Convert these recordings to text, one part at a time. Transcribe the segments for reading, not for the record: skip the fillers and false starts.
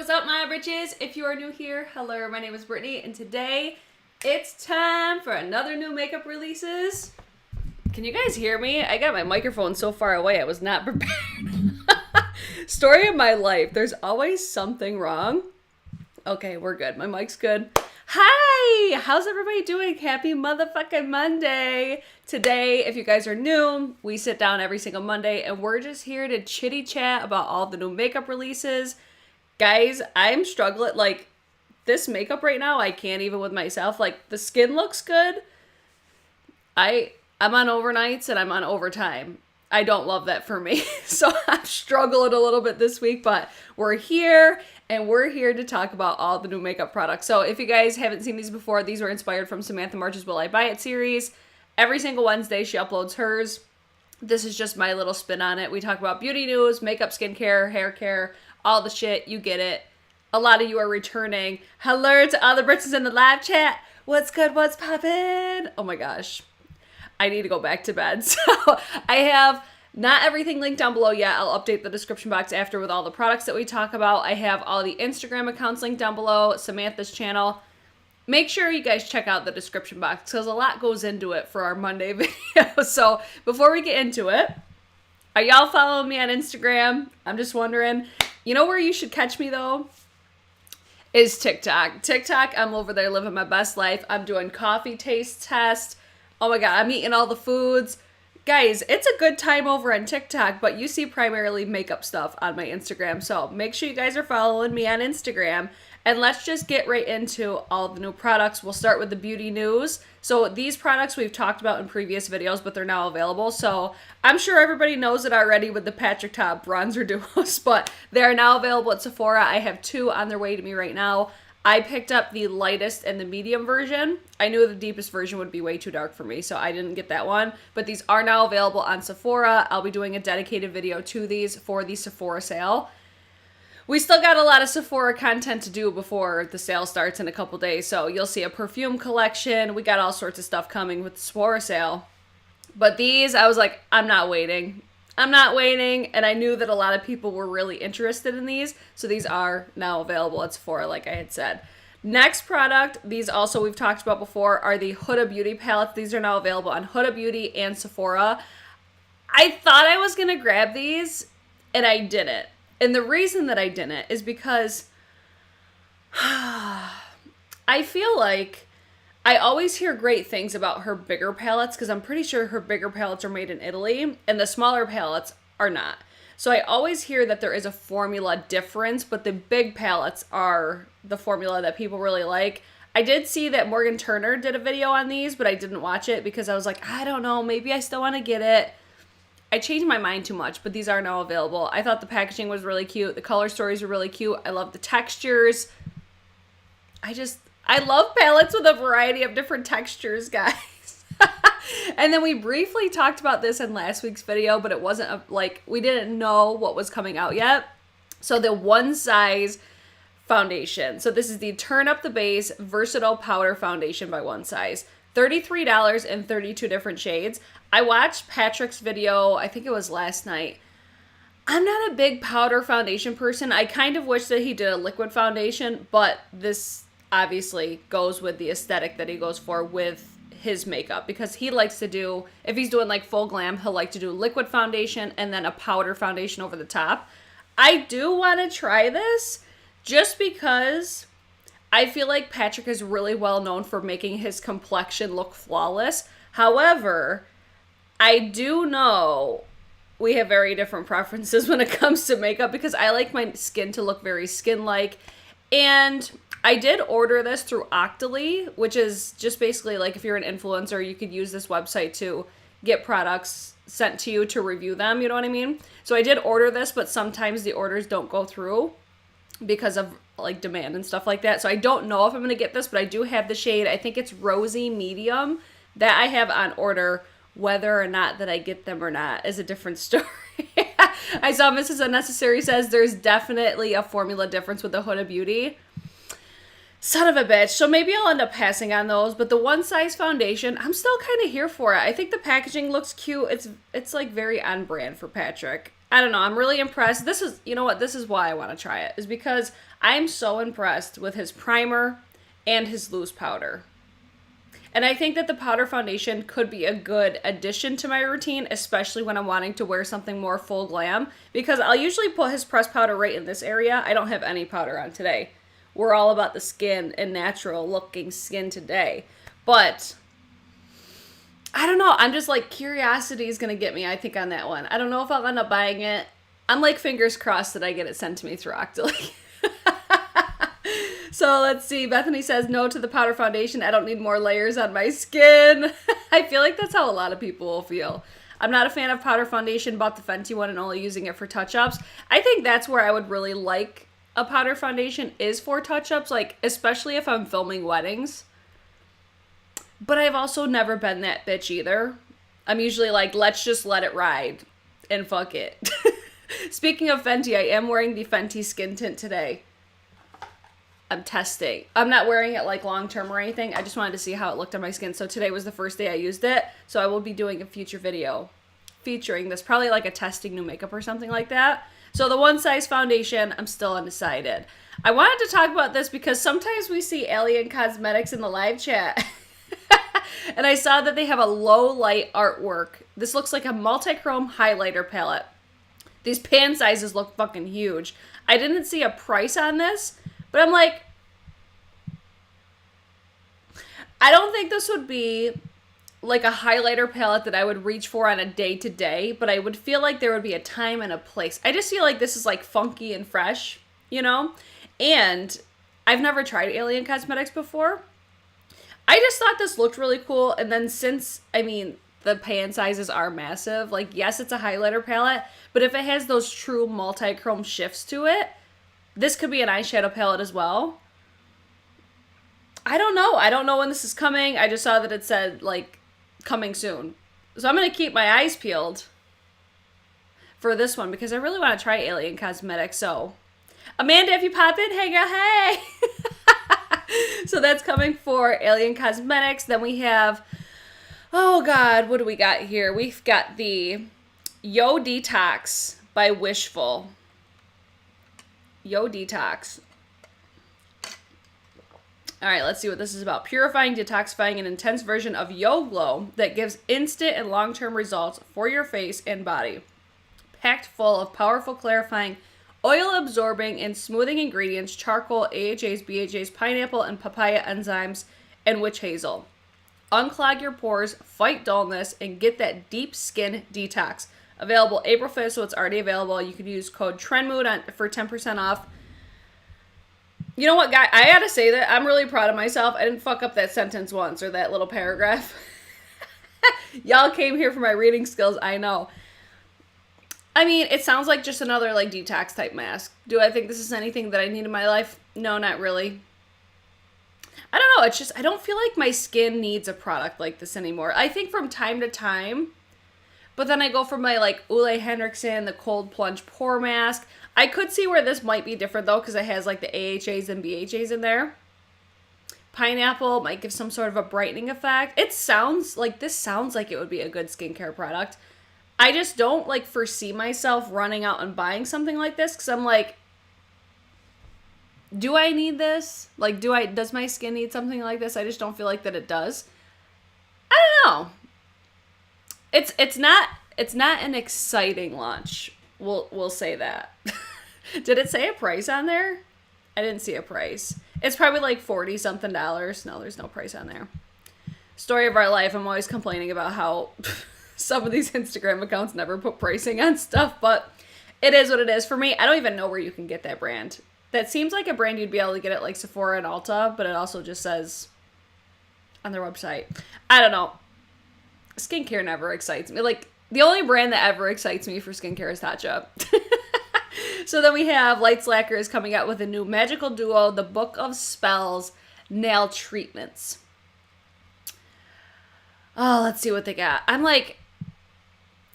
what's up, my britches? If you are new here, hello, my name is Brittany, and today it's time for another new makeup releases. Can you guys hear me? I got my microphone so far away, I was not prepared. Story of my life. There's always something wrong. Okay, we're good. My mic's good. Hi! How's everybody doing? Happy motherfucking Monday. Today, if you guys are new, we sit down every single Monday and we're just here to chitty chat about all the new makeup releases. Guys, I'm struggling. Like, this makeup right now, I can't even with myself. Like, the skin looks good. I'm on overnights and I'm on overtime. I don't love that for me. So I'm struggling a little bit this week, but we're here and we're here to talk about all the new makeup products. So if you guys haven't seen these before, these were inspired from Samantha March's Will I Buy It series. Every single Wednesday she uploads hers. This is just my little spin on it. We talk about beauty news, makeup, skincare, hair care, all the shit. You get it. A lot of you are returning. Hello to all the britches in the live chat. What's good? What's poppin'? Oh my gosh. I need to go back to bed. So I have not everything linked down below yet. I'll update the description box after with all the products that we talk about. I have all the Instagram accounts linked down below, Samantha's channel. Make sure you guys check out the description box because a lot goes into it for our Monday video. So before we get into it, are y'all following me on Instagram? I'm just wondering. You know where you should catch me though? Is TikTok. TikTok, I'm over there living my best life. I'm doing coffee taste tests. Oh my god, I'm eating all the foods. Guys, it's a good time over on TikTok, but you see primarily makeup stuff on my Instagram. So make sure you guys are following me on Instagram. And let's just get right into all the new products. We'll start with the beauty news. So these products we've talked about in previous videos, but they're now available. So I'm sure everybody knows it already with the Patrick Ta bronzer duos, but they are now available at Sephora. I have two on their way to me right now. I picked up the lightest and the medium version. I knew the deepest version would be way too dark for me, so I didn't get that one. But these are now available on Sephora. I'll be doing a dedicated video to these for the Sephora sale. We still got a lot of Sephora content to do before the sale starts in a couple days, so you'll see a perfume collection. We got all sorts of stuff coming with the Sephora sale. But these, I was like, I'm not waiting. I'm not waiting, and I knew that a lot of people were really interested in these, so these are now available at Sephora, like I had said. Next product, these also we've talked about before, are the Huda Beauty palettes. These are now available on Huda Beauty and Sephora. I thought I was going to grab these, and I didn't. And the reason that I didn't is because I feel like I always hear great things about her bigger palettes because I'm pretty sure her bigger palettes are made in Italy and the smaller palettes are not. So I always hear that there is a formula difference, but the big palettes are the formula that people really like. I did see that Morgan Turner did a video on these, but I didn't watch it because I was like, I don't know, maybe I still want to get it. I changed my mind too much, but these are now available. I thought the packaging was really cute. The color stories were really cute. I love the textures. I love palettes with a variety of different textures, guys. And then we briefly talked about this in last week's video, but it wasn't we didn't know what was coming out yet. So the One Size foundation. So this is the Turn Up the Base Versatile Powder Foundation by One Size. $33 in 32 different shades. I watched Patrick's video, I think it was last night. I'm not a big powder foundation person. I kind of wish that he did a liquid foundation, but this obviously goes with the aesthetic that he goes for with his makeup because he likes to do, if he's doing like full glam, he'll like to do liquid foundation and then a powder foundation over the top. I do want to try this just because I feel like Patrick is really well known for making his complexion look flawless. However, I do know we have very different preferences when it comes to makeup because I like my skin to look very skin-like. And I did order this through Octoly, which is just basically like if you're an influencer, you could use this website to get products sent to you to review them, you know what I mean? So I did order this, but sometimes the orders don't go through because of like demand and stuff like that. So I don't know if I'm going to get this, but I do have the shade. I think it's Rosy Medium that I have on order. Whether or not that I get them or not is a different story. I saw Mrs. Unnecessary says there's definitely a formula difference with the Huda Beauty. Son of a bitch. So maybe I'll end up passing on those, but the One Size foundation, I'm still kind of here for it. I think the packaging looks cute. It's like very on brand for Patrick. I don't know. I'm really impressed. This is, you know what? This is why I want to try it. Is because I'm so impressed with his primer and his loose powder. And I think that the powder foundation could be a good addition to my routine, especially when I'm wanting to wear something more full glam. Because I'll usually put his pressed powder right in this area. I don't have any powder on today. We're all about the skin and natural looking skin today. But I don't know. I'm just like, curiosity is going to get me, I think, on that one. I don't know if I'll end up buying it. I'm like fingers crossed that I get it sent to me through Octoly. So let's see. Bethany says no to the powder foundation. I don't need more layers on my skin. I feel like that's how a lot of people will feel. I'm not a fan of powder foundation. Bought the Fenty one and only using it for touch-ups. I think that's where I would really like a powder foundation, is for touch-ups, like especially if I'm filming weddings. But I've also never been that bitch either. I'm usually like, let's just let it ride and fuck it. Speaking of Fenty, I am wearing the Fenty skin tint today. I'm testing. I'm not wearing it like long term or anything. I just wanted to see how it looked on my skin. So today was the first day I used it. So I will be doing a future video featuring this. Probably like a testing new makeup or something like that. So the one size foundation, I'm still undecided. I wanted to talk about this because sometimes we see Alien Cosmetics in the live chat. And I saw that they have a low light artwork. This looks like a multi-chrome highlighter palette. These pan sizes look fucking huge. I didn't see a price on this, but I'm like, I don't think this would be like a highlighter palette that I would reach for on a day-to-day, but I would feel like there would be a time and a place. I just feel like this is like funky and fresh, you know? And I've never tried Alien Cosmetics before. I just thought this looked really cool, and then since, I mean, the pan sizes are massive, like, yes, it's a highlighter palette, but if it has those true multi-chrome shifts to it, this could be an eyeshadow palette as well. I don't know. I don't know when this is coming. I just saw that it said, like, coming soon. So I'm going to keep my eyes peeled for this one because I really want to try Alien Cosmetics. So, Amanda, if you pop in, hey girl, hey! So that's coming for Alien Cosmetics. Then we have, oh God, what do we got here? We've got the Yo Detox by Wishful. Yo Detox. All right, let's see what this is about. Purifying, detoxifying, an intense version of Yo Glow that gives instant and long-term results for your face and body. Packed full of powerful clarifying, oil-absorbing and smoothing ingredients, charcoal, AHAs, BHAs, pineapple, and papaya enzymes, and witch hazel. Unclog your pores, fight dullness, and get that deep skin detox. Available April 5th, so it's already available. You can use code TRENDMOOD for 10% off. You know what, guy? I gotta say that I'm really proud of myself. I didn't fuck up that sentence once, or that little paragraph. Y'all came here for my reading skills, I know. I mean, it sounds like just another, like, detox type mask. Do I think this is anything that I need in my life? No, not really. I don't know. It's just, I don't feel like my skin needs a product like this anymore. I think from time to time, but then I go for my, like, Ole Henriksen, the Cold Plunge Pore Mask. I could see where this might be different, though, because it has, like, the AHAs and BHAs in there. Pineapple might give some sort of a brightening effect. It sounds like, this sounds like it would be a good skincare product. I just don't, like, foresee myself running out and buying something like this, because I'm like, do I need this? Like, does my skin need something like this? I just don't feel like that it does. I don't know. It's not an exciting launch. We'll say that. Did it say a price on there? I didn't see a price. It's probably like $40 something. No, there's no price on there. Story of our life. I'm always complaining about how some of these Instagram accounts never put pricing on stuff, but it is what it is. For me, I don't even know where you can get that brand. That seems like a brand you'd be able to get at like Sephora and Ulta, but it also just says on their website. I don't know. Skincare never excites me. Like, the only brand that ever excites me for skincare is Tatcha. So then we have Light Slacker is coming out with a new magical duo, the Book of Spells nail treatments. Oh, let's see what they got. I'm like,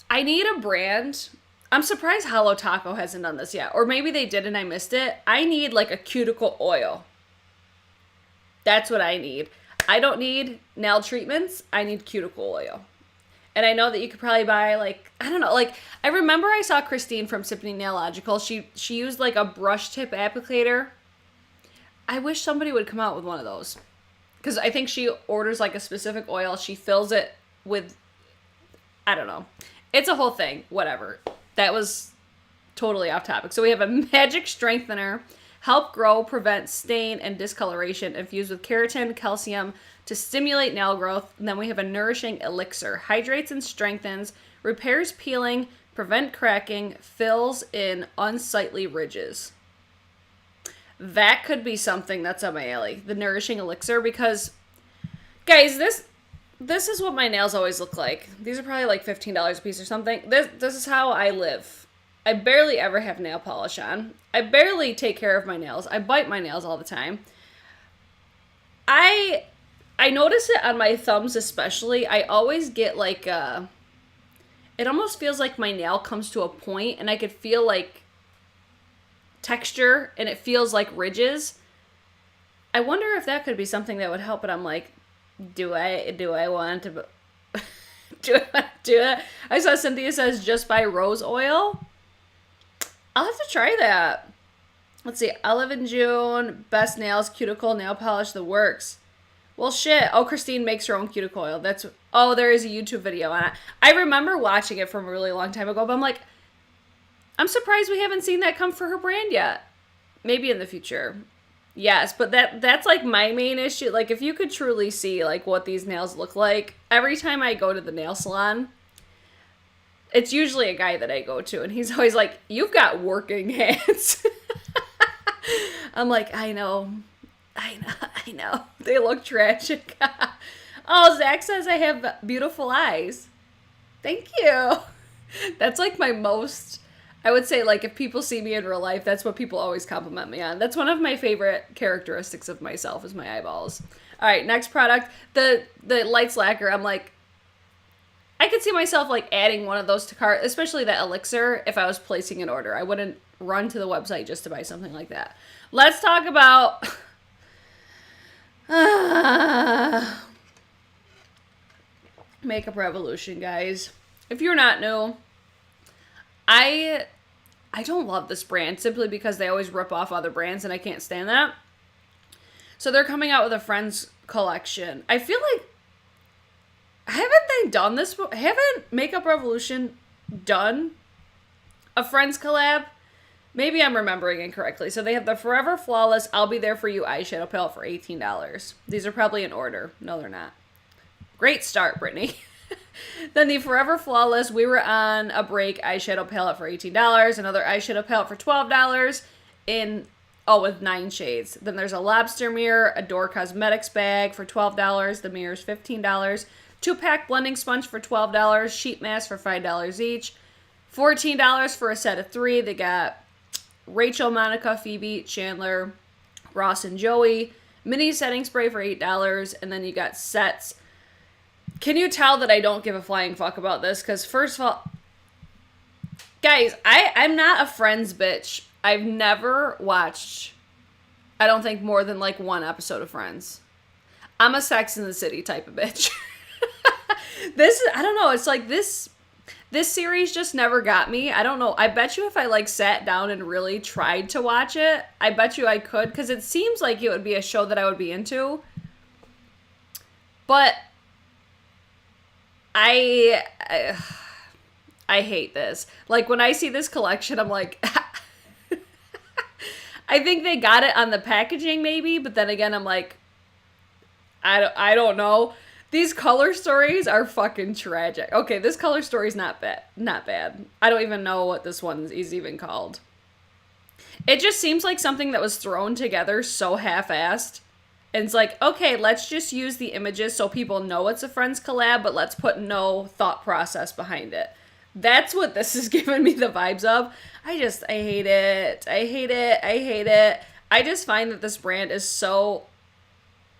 I need a brand. I'm surprised Hello Taco hasn't done this yet. Or maybe they did and I missed it. I need like a cuticle oil. That's what I need. I don't need nail treatments. I need cuticle oil. And I know that you could probably buy, like, I don't know, like, I remember I saw Christine from Symphony Nailogical. She used, like, a brush tip applicator. I wish somebody would come out with one of those. Because I think she orders, like, a specific oil. She fills it with, I don't know. It's a whole thing. Whatever. That was totally off topic. So we have a magic strengthener. Help grow, prevent stain and discoloration, infused with keratin, calcium to stimulate nail growth. And then we have a nourishing elixir. Hydrates and strengthens, repairs peeling, prevent cracking, fills in unsightly ridges. That could be something that's on my alley. The nourishing elixir, because, guys, this is what my nails always look like. These are probably like $15 a piece or something. This is how I live. I barely ever have nail polish on. I barely take care of my nails. I bite my nails all the time. I notice it on my thumbs especially. I always get like it almost feels like my nail comes to a point and I could feel like texture and it feels like ridges. I wonder if that could be something that would help, but I'm like, do I want to do it? I saw Cynthia says just buy rose oil. I'll have to try that. Let's see. I live in June. Best nails, cuticle, nail polish, the works. Well, shit. Oh, Christine makes her own cuticle oil. Oh, there is a YouTube video on it. I remember watching it from a really long time ago, but I'm like, I'm surprised we haven't seen that come for her brand yet. Maybe in the future. Yes, but that's like my main issue. Like, if you could truly see like what these nails look like, every time I go to the nail salon, it's usually a guy that I go to, and he's always like, you've got working hands. I'm like, I know. They look tragic. Oh, Zach says I have beautiful eyes. Thank you. That's like my most, I would say, like, if people see me in real life, that's what people always compliment me on. That's one of my favorite characteristics of myself is my eyeballs. All right, next product, the Lights Lacquer. I'm like, I could see myself like adding one of those to cart, especially that elixir, if I was placing an order. I wouldn't run to the website just to buy something like that. Let's talk about Makeup Revolution, guys. If you're not new, I don't love this brand simply because they always rip off other brands and I can't stand that. So they're coming out with a Friends collection. I feel like, haven't they done this? Haven't Makeup Revolution done a Friends collab? Maybe I'm remembering incorrectly. So they have the Forever Flawless I'll Be There For You eyeshadow palette for $18. These are probably in order. No, they're not. Great start, Brittany. Then the Forever Flawless We Were On a Break eyeshadow palette for $18. Another eyeshadow palette for $12 with 9 shades. Then there's a Lobster Mirror, Adore Cosmetics bag for $12. The mirror's $15. 2-pack blending sponge for $12. Sheet mask for $5 each. $14 for a set of 3. They got Rachel, Monica, Phoebe, Chandler, Ross, and Joey. Mini setting spray for $8. And then you got sets. Can you tell that I don't give a flying fuck about this? Because first of all, guys, I'm not a Friends bitch. I've never watched, I don't think, more than like one episode of Friends. I'm a Sex and the City type of bitch. I don't know, it's like this series just never got me. I don't know. I bet you if I like sat down and really tried to watch it, I bet you I could, because it seems like it would be a show that I would be into. But I hate this. Like, when I see this collection, I'm like, I think they got it on the packaging maybe, but then again, I'm like, I don't know. These color stories are fucking tragic. Okay, this color story's not bad. Not bad. I don't even know what this one is even called. It just seems like something that was thrown together so half-assed. And it's like, okay, let's just use the images so people know it's a Friends collab, but let's put no thought process behind it. That's what this is giving me the vibes of. I hate it. I hate it. I just find that this brand is so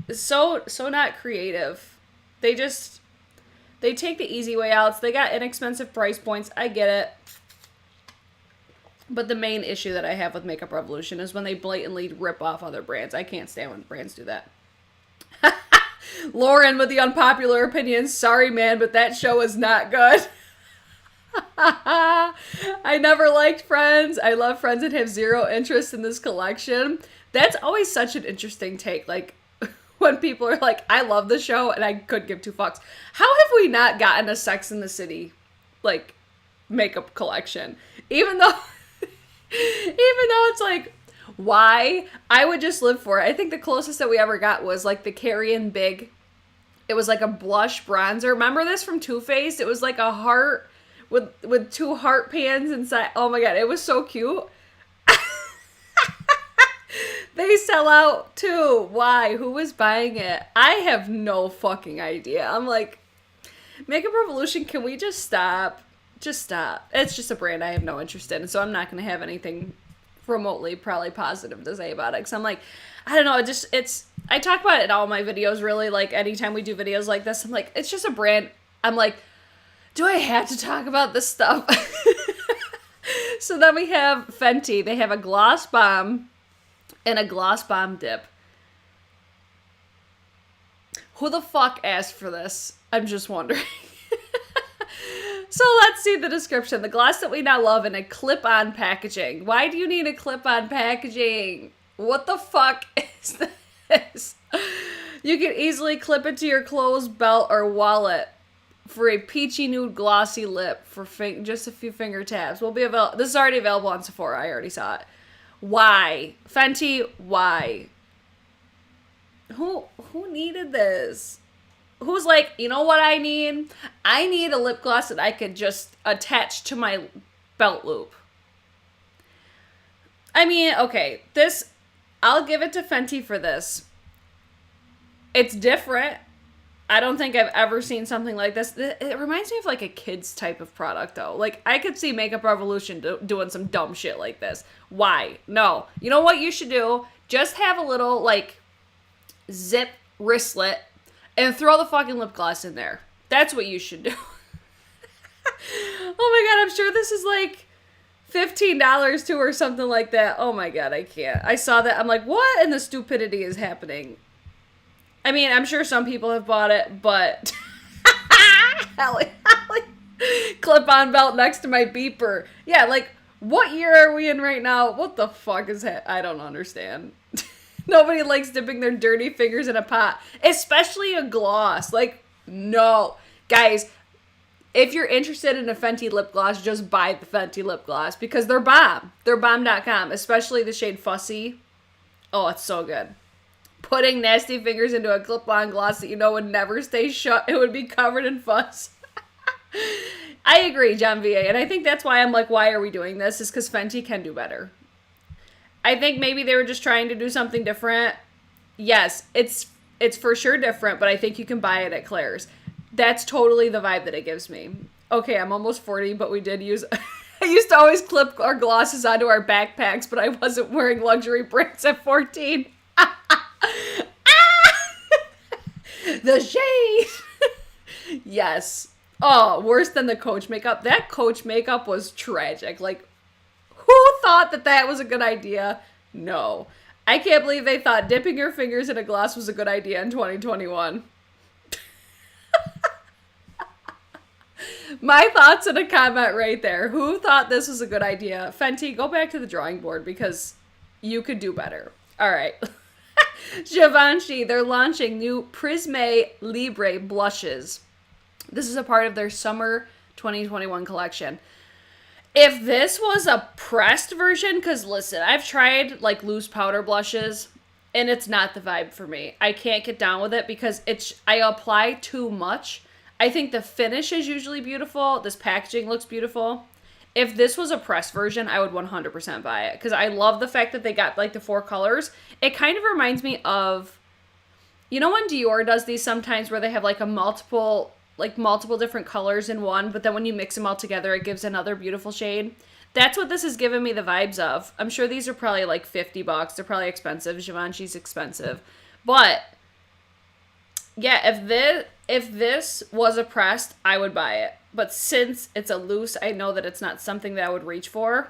not creative. They take the easy way out. They got inexpensive price points. I get it. But the main issue that I have with Makeup Revolution is when they blatantly rip off other brands. I can't stand when brands do that. Lauren with the unpopular opinion. Sorry, man, but that show is not good. I never liked Friends. I love Friends and have zero interest in this collection. That's always such an interesting take. Like, when people are like, I love the show and I could give two fucks. How have we not gotten a Sex in the City, like, makeup collection? Even though it's like, why? I would just live for it. I think the closest that we ever got was like the Carrie and Big. It was like a blush bronzer. Remember this from Too Faced? It was like a heart with two heart pans inside. Oh my god, it was so cute. They sell out too. Why? Who was buying it? I have no fucking idea. I'm like, Makeup Revolution, can we just stop? Just stop. It's just a brand I have no interest in, so I'm not going to have anything remotely probably positive to say about it. Because I'm like, I don't know, I talk about it in all my videos, really. Like, anytime we do videos like this, I'm like, it's just a brand. I'm like, do I have to talk about this stuff? So then we have Fenty. They have a gloss bomb and a gloss bomb dip. Who the fuck asked for this? I'm just wondering. So let's see the description. The gloss that we now love in a clip-on packaging. Why do you need a clip-on packaging? What the fuck is this? You can easily clip it to your clothes, belt, or wallet for a peachy nude glossy lip for just a few finger taps. This is already available on Sephora. I already saw it. Why? Fenty, why? Who needed this? Who's like, you know what I need? I need a lip gloss that I could just attach to my belt loop. I mean, okay, I'll give it to Fenty for this. It's different. I don't think I've ever seen something like this. It reminds me of like a kid's type of product though. Like, I could see Makeup Revolution doing some dumb shit like this. Why? No. You know what you should do? Just have a little like zip wristlet and throw the fucking lip gloss in there. That's what you should do. Oh my god, I'm sure this is like $15 too or something like that. Oh my god, I can't. I saw that. I'm like, what in the stupidity is happening? I mean, I'm sure some people have bought it, but Holly, clip-on belt next to my beeper. Yeah, like, what year are we in right now? What the fuck is that? I don't understand. Nobody likes dipping their dirty fingers in a pot, especially a gloss. Like, no. Guys, if you're interested in a Fenty lip gloss, just buy the Fenty lip gloss because they're bomb. They're bomb.com, especially the shade Fussy. Oh, it's so good. Putting nasty fingers into a clip-on gloss that you know would never stay shut. It would be covered in fuzz. I agree, John VA, and I think that's why I'm like, why are we doing this? Is because Fenty can do better. I think maybe they were just trying to do something different. Yes, it's for sure different, but I think you can buy it at Claire's. That's totally the vibe that it gives me. Okay, I'm almost 40, but we did use... I used to always clip our glosses onto our backpacks, but I wasn't wearing luxury brands at 14. The shade. Yes. Oh, worse than the Coach makeup. That Coach makeup was tragic. Like, who thought that was a good idea? No. I can't believe they thought dipping your fingers in a gloss was a good idea in 2021. My thoughts in a comment right there. Who thought this was a good idea? Fenty, go back to the drawing board because you could do better. All right. Giovanchy, they're launching new Prismay Libre blushes. This is a part of their summer 2021 collection. If this was a pressed version, because listen, I've tried like loose powder blushes and it's not the vibe for me. I can't get down with it because I apply too much. I think the finish is usually beautiful. This packaging looks beautiful. If this was a pressed version, I would 100% buy it because I love the fact that they got like the 4 colors. It kind of reminds me of, you know when Dior does these sometimes where they have like multiple different colors in one, but then when you mix them all together, it gives another beautiful shade. That's what this is giving me the vibes of. I'm sure these are probably like $50. They're probably expensive. Givenchy's expensive. But yeah, if this was a pressed, I would buy it. But since it's a loose, I know that it's not something that I would reach for.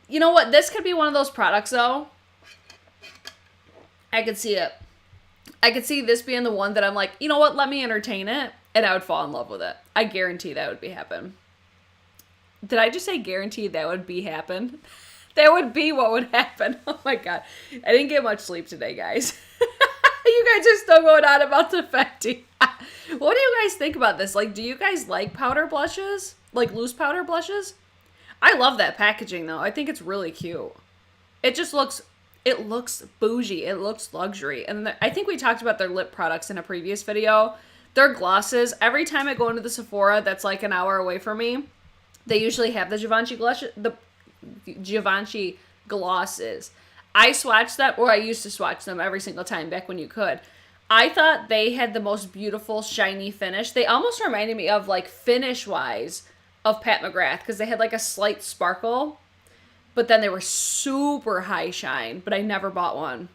You know what? This could be one of those products, though. I could see it. I could see this being the one that I'm like, you know what, let me entertain it, and I would fall in love with it. I guarantee that would be happen. Did I just say guarantee that would be happen? That would be what would happen. Oh my god. I didn't get much sleep today, guys. You guys are still going on about the Fenty. What do you guys think about this? Like, do you guys like powder blushes? Like loose powder blushes? I love that packaging though. I think it's really cute. It just looks, it looks bougie. It looks luxury. And I think we talked about their lip products in a previous video. Their glosses, every time I go into the Sephora that's like an hour away from me, they usually have the Giovanchy Glosses. I swatched them, or I used to swatch them every single time back when you could. I thought they had the most beautiful shiny finish. They almost reminded me of, like, finish-wise of Pat McGrath, because they had like a slight sparkle, but then they were super high shine, but I never bought one.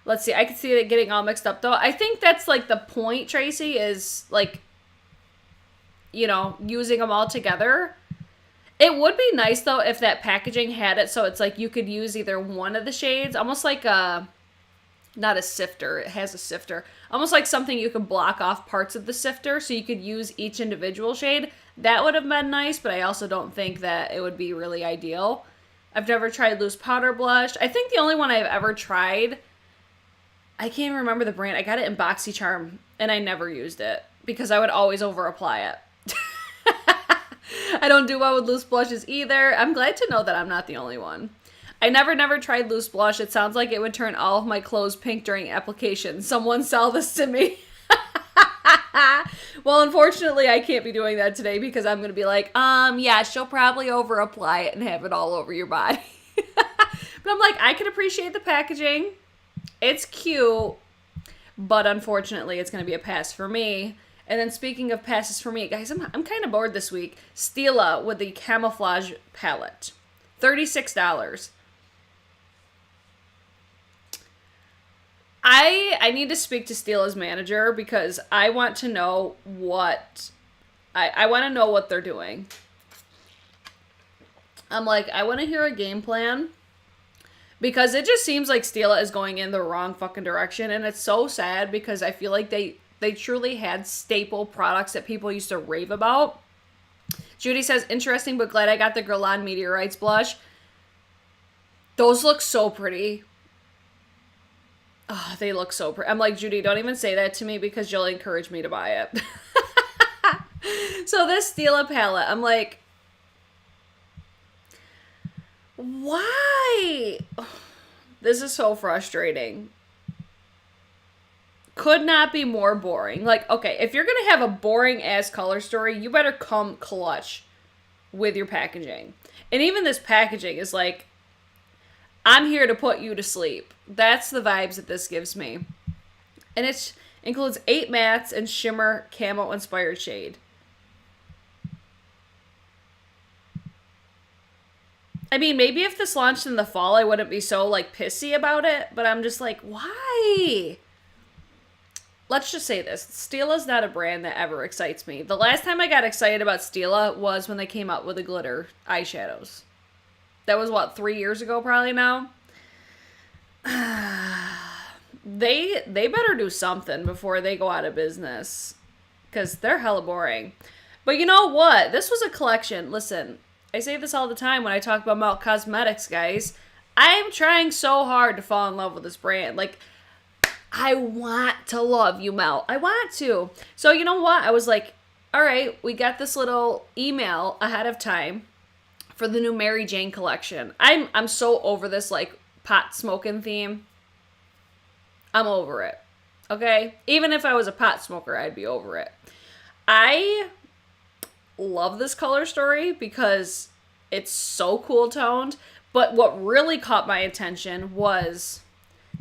Let's see, I can see it getting all mixed up though. I think that's like the point, Tracy, is like, you know, using them all together. It would be nice though if that packaging had it so it's like you could use either one of the shades, almost like a, not a sifter, it has a sifter, almost like something you could block off parts of the sifter so you could use each individual shade. That would have been nice, but I also don't think that it would be really ideal. I've never tried loose powder blush. I think the only one I've ever tried, I can't even remember the brand. I got it in BoxyCharm and I never used it because I would always over apply it. I don't do well with loose blushes either. I'm glad to know that I'm not the only one. I never tried loose blush. It sounds like it would turn all of my clothes pink during application. Someone sell this to me. Well, unfortunately, I can't be doing that today because I'm going to be like, yeah, she'll probably over apply it and have it all over your body. But I'm like, I can appreciate the packaging. It's cute, but unfortunately, it's going to be a pass for me. And then speaking of passes for me, guys, I'm kind of bored this week. Stila with the Camouflage Palette. $36. I need to speak to Stila's manager because I want to know what... I want to know what they're doing. I'm like, I want to hear a game plan. Because it just seems like Stila is going in the wrong fucking direction. And it's so sad because I feel like they truly had staple products that people used to rave about. Judy says, interesting, but glad I got the Guerlain Meteorites blush. Those look so pretty. Oh, they look so pretty. I'm like, Judy, don't even say that to me because you'll encourage me to buy it. So this Stila palette, I'm like, why? This is so frustrating. Could not be more boring. Like, okay, if you're going to have a boring ass color story, you better come clutch with your packaging. And even this packaging is like, I'm here to put you to sleep. That's the vibes that this gives me. And it includes 8 mattes and shimmer camo inspired shade. I mean, maybe if this launched in the fall, I wouldn't be so, like, pissy about it. But I'm just like, why? Let's just say this. Stila's not a brand that ever excites me. The last time I got excited about Stila was when they came out with the glitter eyeshadows. That was, what, 3 years ago probably now? They better do something before they go out of business. Because they're hella boring. But you know what? This was a collection. Listen, I say this all the time when I talk about Adept Cosmetics, guys. I'm trying so hard to fall in love with this brand. Like, I want to love you, Mel. I want to. So you know what? I was like, all right, we got this little email ahead of time for the new MaryJane Collection. I'm so over this, like, pot smoking theme. I'm over it. Okay? Even if I was a pot smoker, I'd be over it. I love this color story because it's so cool toned. But what really caught my attention was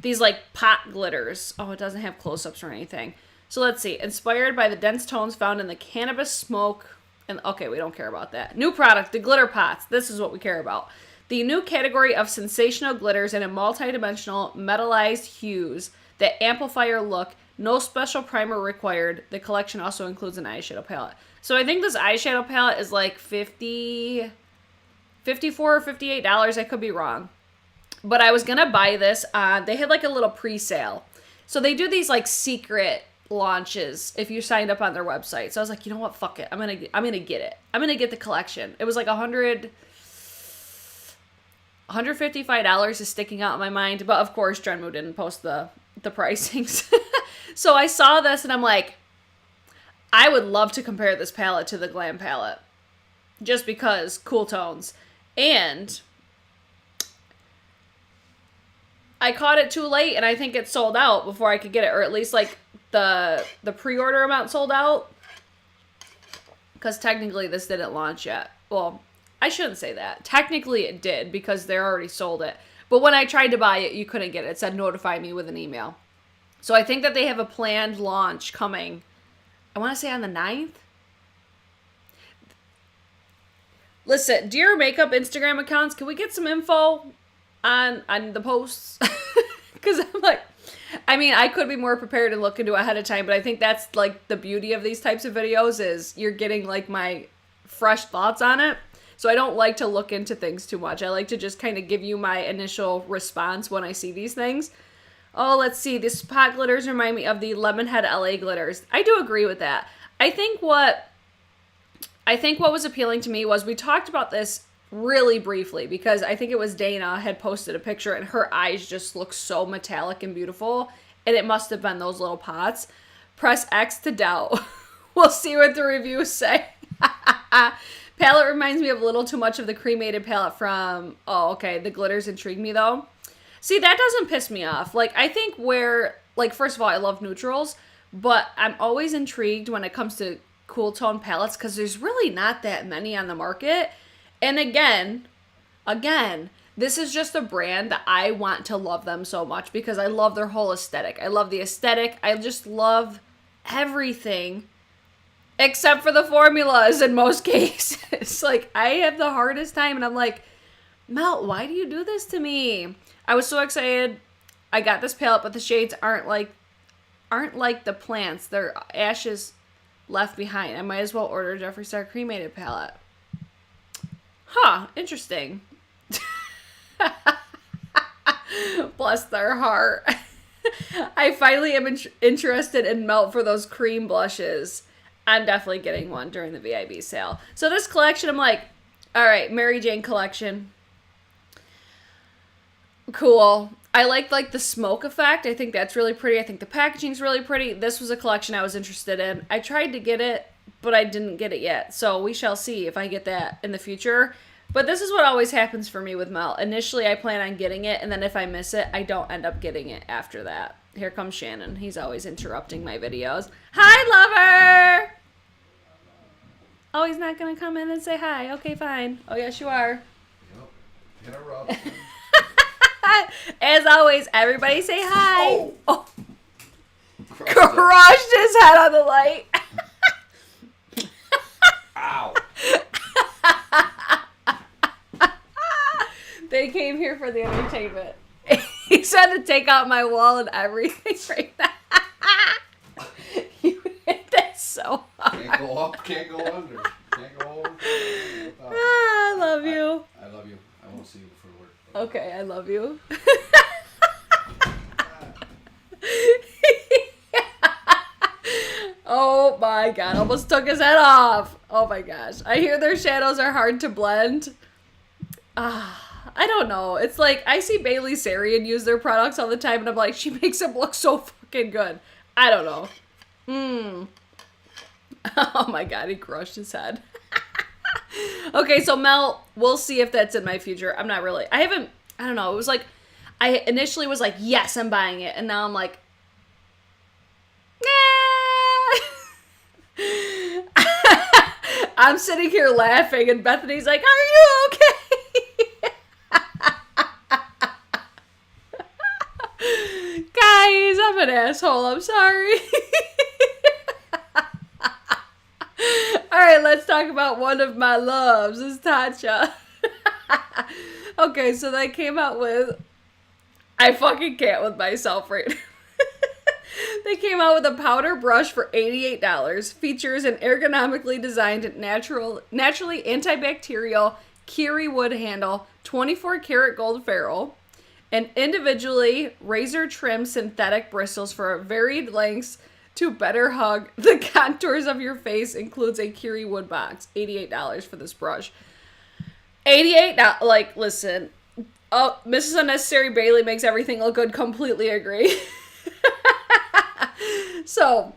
these, like, pot glitters. Oh, it doesn't have close-ups or anything. So let's see. Inspired by the dense tones found in the cannabis smoke. And okay, we don't care about that. New product, the glitter pots. This is what we care about. The new category of sensational glitters in a multi-dimensional metallized hues that amplify your look. No special primer required. The collection also includes an eyeshadow palette. So I think this eyeshadow palette is like $54 or $58. I could be wrong. But I was going to buy this. They had like a little pre-sale. So they do these like secret launches if you signed up on their website. So I was like, you know what? Fuck it. I'm gonna get it. I'm gonna get the collection. It was like $155 is sticking out in my mind. But of course, Drenmu didn't post the pricings. So I saw this and I'm like, I would love to compare this palette to the Glam palette. Just because cool tones. And I caught it too late and I think it sold out before I could get it. Or at least like the pre-order amount sold out. Because technically this didn't launch yet. Well, I shouldn't say that. Technically it did because they already sold it. But when I tried to buy it, you couldn't get it. It said notify me with an email. So I think that they have a planned launch coming. I want to say on the 9th. Listen, do your makeup Instagram accounts, can we get some info on the posts? Because I'm like, I mean, I could be more prepared and look into it ahead of time, but I think that's like the beauty of these types of videos is you're getting like my fresh thoughts on it. So I don't like to look into things too much. I like to just kind of give you my initial response when I see these things. Oh, let's see. These pot glitters remind me of the Lemonhead LA glitters. I do agree with that. I think what was appealing to me was we talked about this really briefly because I think it was Dana had posted a picture and her eyes just look so metallic and beautiful. And it must have been those little pots. Press X to doubt. We'll see what the reviews say. Palette reminds me of a little too much of the cremated palette from, oh, okay, the glitters intrigue me though. See, that doesn't piss me off. Like, I think first of all, I love neutrals, but I'm always intrigued when it comes to cool tone palettes because there's really not that many on the market. And again, this is just a brand that I want to love them so much because I love their whole aesthetic. I love the aesthetic. I just love everything except for the formulas in most cases. Like, I have the hardest time and I'm like, Mel, why do you do this to me? I was so excited. I got this palette, but the shades aren't like the plants. They're ashes left behind. I might as well order a Jeffree Star cremated palette. Huh, interesting. Bless their heart. I finally am interested in Melt for those cream blushes. I'm definitely getting one during the VIB sale. So this collection, I'm like, all right, MaryJane Collection. Cool. I like the smoke effect. I think that's really pretty. I think the packaging's really pretty. This was a collection I was interested in. I tried to get it, but I didn't get it yet. So we shall see if I get that in the future. But this is what always happens for me with Melt. Initially, I plan on getting it, and then if I miss it, I don't end up getting it after that. Here comes Shannon. He's always interrupting my videos. Hi, lover! Oh, he's not going to come in and say hi. Okay, fine. Oh, yes, you are. Yep. Interrupt. As always, everybody say hi. Oh. Crushed his head on the light. Ow. They came here for the entertainment. He's trying to take out my wall and everything right now. You hit that so hard. Can't go up, can't go under. Can't go over. I love you. I love you. I won't see you before work. Okay, I love you. Oh my god, almost took his head off. Oh my gosh. I hear their shadows are hard to blend. I don't know. It's like, I see Bailey Sarian use their products all the time, and I'm like, she makes them look so fucking good. I don't know. Oh my god, he crushed his head. Okay, so Mel, we'll see if that's in my future. I'm not really. I don't know. It was like, I initially was like, yes, I'm buying it. And now I'm like, nah. I'm sitting here laughing, and Bethany's like, are you okay? Guys, I'm an asshole. I'm sorry. Alright, let's talk about one of my loves. It's Tatcha. Okay, so they came out with... I fucking can't with myself right now. They came out with a powder brush for $88. Features an ergonomically designed, naturally antibacterial Kiri wood handle, 24 karat gold ferrule. and individually razor trim synthetic bristles for varied lengths to better hug the contours of your face. Includes a Curie wood box. $88 for this brush. $88, like, listen. Oh, Mrs. Unnecessary Bailey makes everything look good. Completely agree. So,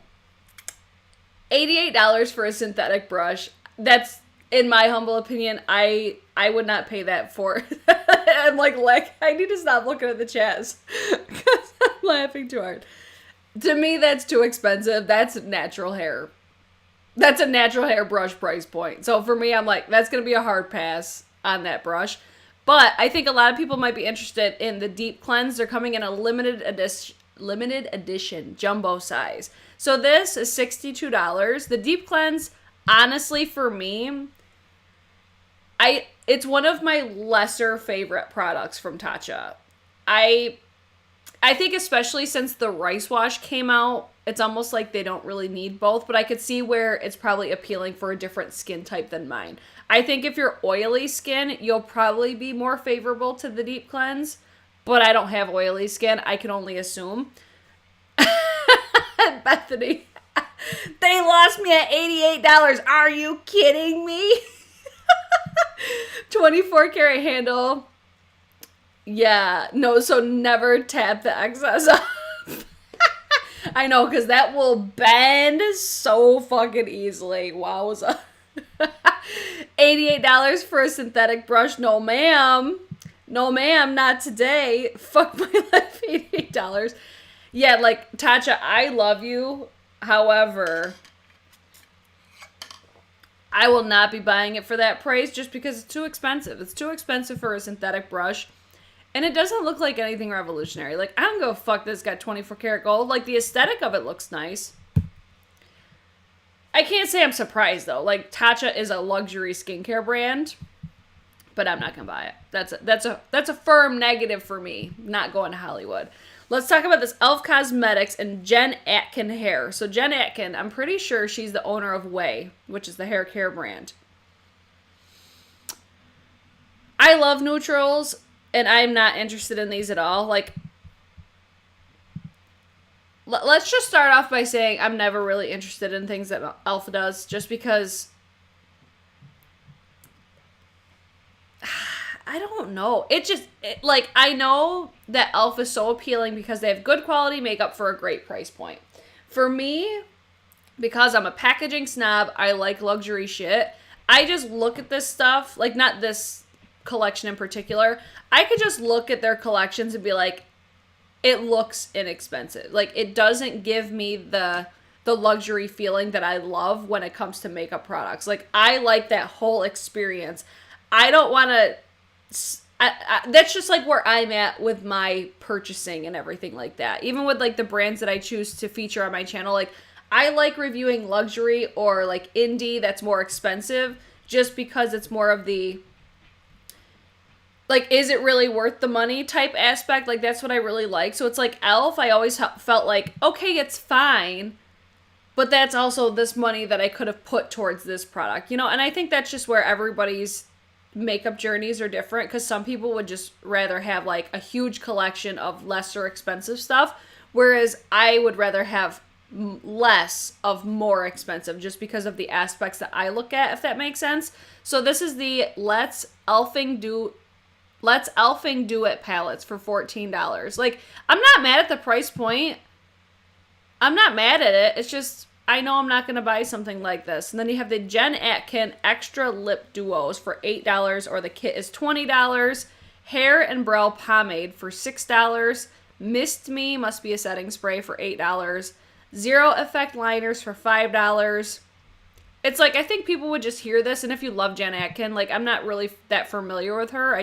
$88 for a synthetic brush. That's, in my humble opinion, I would not pay that for. I'm like, I need to stop looking at the chats because I'm laughing too hard. To me, that's too expensive. That's natural hair. That's a natural hair brush price point. So for me, I'm like, that's going to be a hard pass on that brush. But I think a lot of people might be interested in the Deep Cleanse. They're coming in a limited edition jumbo size. So this is $62. The Deep Cleanse, honestly, for me, it's one of my lesser favorite products from Tatcha. I think especially since the rice wash came out, it's almost like they don't really need both, but I could see where it's probably appealing for a different skin type than mine. I think if you're oily skin, you'll probably be more favorable to the Deep Cleanse, but I don't have oily skin. I can only assume. Bethany, they lost me at $88. Are you kidding me? 24 karat handle. Yeah, no, so never tap the excess up. I know, because that will bend so fucking easily. Wowza. $88 for a synthetic brush. No, ma'am. No, ma'am, not today. Fuck my life, $88. Yeah, like, Tatcha, I love you. However, I will not be buying it for that price just because it's too expensive. It's too expensive for a synthetic brush. And it doesn't look like anything revolutionary. Like, I don't go, fuck this, got 24 karat gold. Like, the aesthetic of it looks nice. I can't say I'm surprised, though. Like, Tatcha is a luxury skincare brand. But I'm not going to buy it. That's a firm negative for me, not going to Hollywood. Let's talk about this Elf Cosmetics and Jen Atkin hair. So Jen Atkin, I'm pretty sure she's the owner of Way, which is the hair care brand. I love neutrals, and I'm not interested in these at all. Like, let's just start off by saying I'm never really interested in things that Elf does, just because I don't know. Like, I know that Elf is so appealing because they have good quality makeup for a great price point. For me, because I'm a packaging snob, I like luxury shit. I just look at this stuff, like, not this collection in particular. I could just look at their collections and be like, it looks inexpensive. Like, it doesn't give me the luxury feeling that I love when it comes to makeup products. Like, I like that whole experience. I don't want to... that's just like where I'm at with my purchasing and everything like that. Even with like the brands that I choose to feature on my channel, like I like reviewing luxury or like indie that's more expensive just because it's more of the like, is it really worth the money type aspect. Like that's what I really like. So it's like Elf, I always felt like, okay, it's fine, but that's also this money that I could have put towards this product, you know? And I think that's just where everybody's makeup journeys are different, because some people would just rather have like a huge collection of lesser expensive stuff, whereas I would rather have less of more expensive just because of the aspects that I look at, if that makes sense. So this is the Let's Elfing Do It palettes for $14. Like, I'm not mad at the price point. I'm not mad at it. It's just, I know I'm not going to buy something like this. And then you have the Jen Atkin Extra Lip Duos for $8, or the kit is $20. Hair and Brow Pomade for $6. Mist Me must be a setting spray for $8. Zero Effect Liners for $5. It's like, I think people would just hear this, and if you love Jen Atkin, like, I'm not really that familiar with her.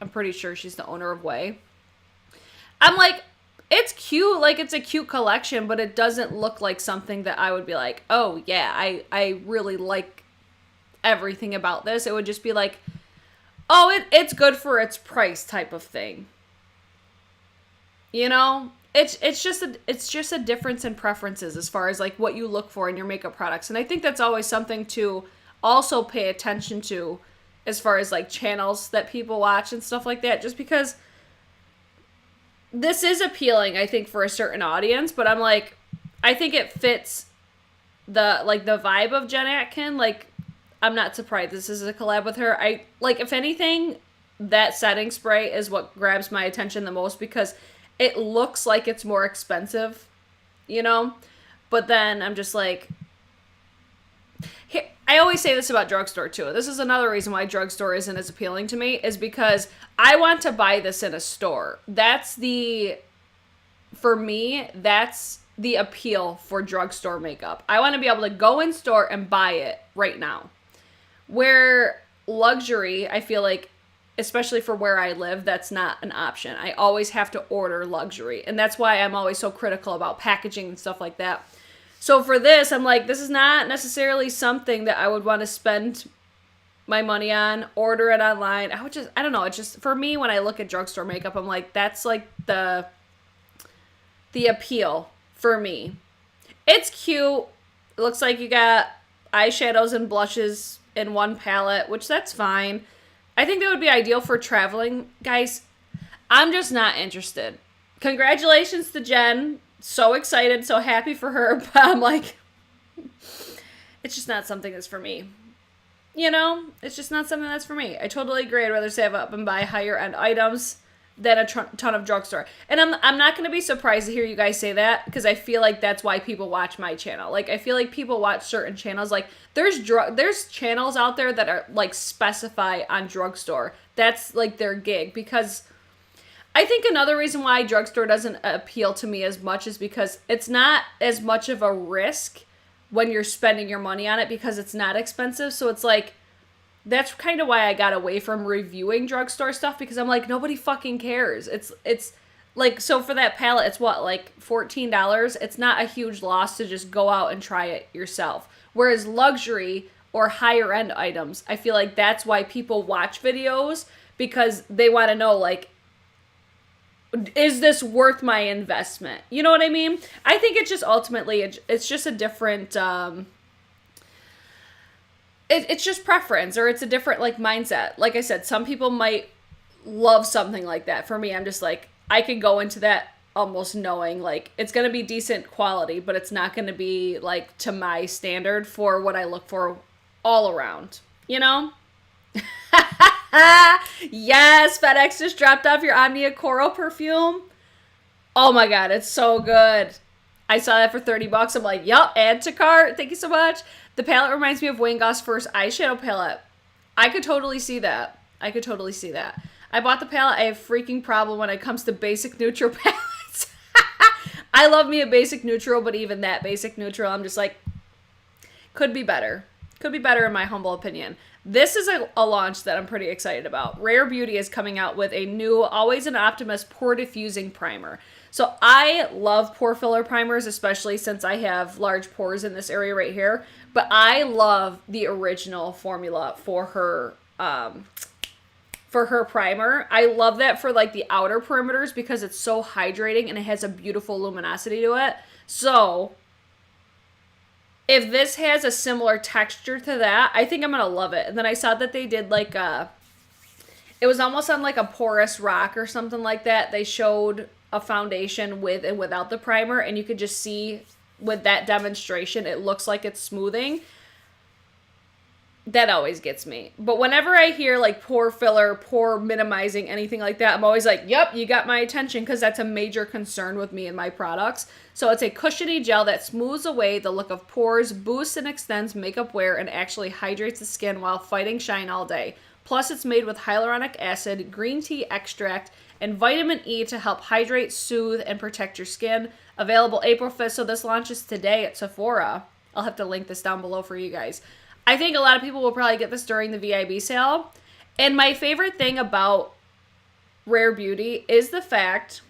I'm pretty sure she's the owner of Way. I'm like, it's cute, like, it's a cute collection, but it doesn't look like something that I would be like, oh, yeah, I really like everything about this. It would just be like, oh, it's good for its price type of thing. You know? It's just a difference in preferences as far as, like, what you look for in your makeup products. And I think that's always something to also pay attention to as far as, like, channels that people watch and stuff like that. Just because this is appealing, I think, for a certain audience, but I'm like, I think it fits the vibe of Jen Atkin. Like, I'm not surprised this is a collab with her. I like, if anything, that setting spray is what grabs my attention the most because it looks like it's more expensive, you know? But then I'm just like, here, I always say this about drugstore too. This is another reason why drugstore isn't as appealing to me, is because I want to buy this in a store. For me, that's the appeal for drugstore makeup. I want to be able to go in store and buy it right now. Where luxury, I feel like, especially for where I live, that's not an option. I always have to order luxury. And that's why I'm always so critical about packaging and stuff like that. So for this, I'm like, this is not necessarily something that I would want to spend my money on, order it online. I don't know. It's just, for me, when I look at drugstore makeup, I'm like, that's like the appeal for me. It's cute. It looks like you got eyeshadows and blushes in one palette, which that's fine. I think that would be ideal for traveling, guys. I'm just not interested. Congratulations to Jen. So excited, so happy for her, but I'm like, it's just not something that's for me. You know, it's just not something that's for me. I totally agree. I'd rather save up and buy higher end items than a ton of drugstore. And I'm not going to be surprised to hear you guys say that, because I feel like that's why people watch my channel. Like, I feel like people watch certain channels. Like, there's channels out there that are like specify on drugstore. That's like their gig, because I think another reason why drugstore doesn't appeal to me as much is because it's not as much of a risk when you're spending your money on it, because it's not expensive. So it's like, that's kind of why I got away from reviewing drugstore stuff, because I'm like, nobody fucking cares. It's like, so for that palette, it's what, like $14? It's not a huge loss to just go out and try it yourself. Whereas luxury or higher end items, I feel like that's why people watch videos, because they want to know, like, is this worth my investment? You know what I mean? I think it's just ultimately, it's just a different, it's just preference, or it's a different, like, mindset. Like I said, some people might love something like that. For me, I'm just like, I could go into that almost knowing, like, it's going to be decent quality, but it's not going to be, like, to my standard for what I look for all around, you know? Yes, FedEx just dropped off your Omnia Coral perfume. Oh my god, it's so good. I saw that for $30. I'm like, yup, add to cart. Thank you so much. The palette reminds me of Wayne Goss' first eyeshadow palette. I could totally see that. I bought the palette. I have freaking problem when it comes to basic neutral palettes. I love me a basic neutral, but even that basic neutral, I'm just like, could be better. Could be better in my humble opinion. This is a launch that I'm pretty excited about. Rare Beauty is coming out with a new Always an Optimist Pore Diffusing Primer. So I love pore filler primers, especially since I have large pores in this area right here. But I love the original formula for her primer. I love that for like the outer perimeters, because it's so hydrating and it has a beautiful luminosity to it. So if this has a similar texture to that, I think I'm going to love it. And then I saw that they did like it was almost on like a porous rock or something like that. They showed a foundation with and without the primer, and you could just see with that demonstration, it looks like it's smoothing. That always gets me. But whenever I hear like pore filler, pore minimizing, anything like that, I'm always like, yep, you got my attention, because that's a major concern with me and my products. So it's a cushiony gel that smooths away the look of pores, boosts and extends makeup wear, and actually hydrates the skin while fighting shine all day. Plus, it's made with hyaluronic acid, green tea extract, and vitamin E to help hydrate, soothe, and protect your skin. Available April 5th, so this launches today at Sephora. I'll have to link this down below for you guys. I think a lot of people will probably get this during the VIB sale. And my favorite thing about Rare Beauty is the fact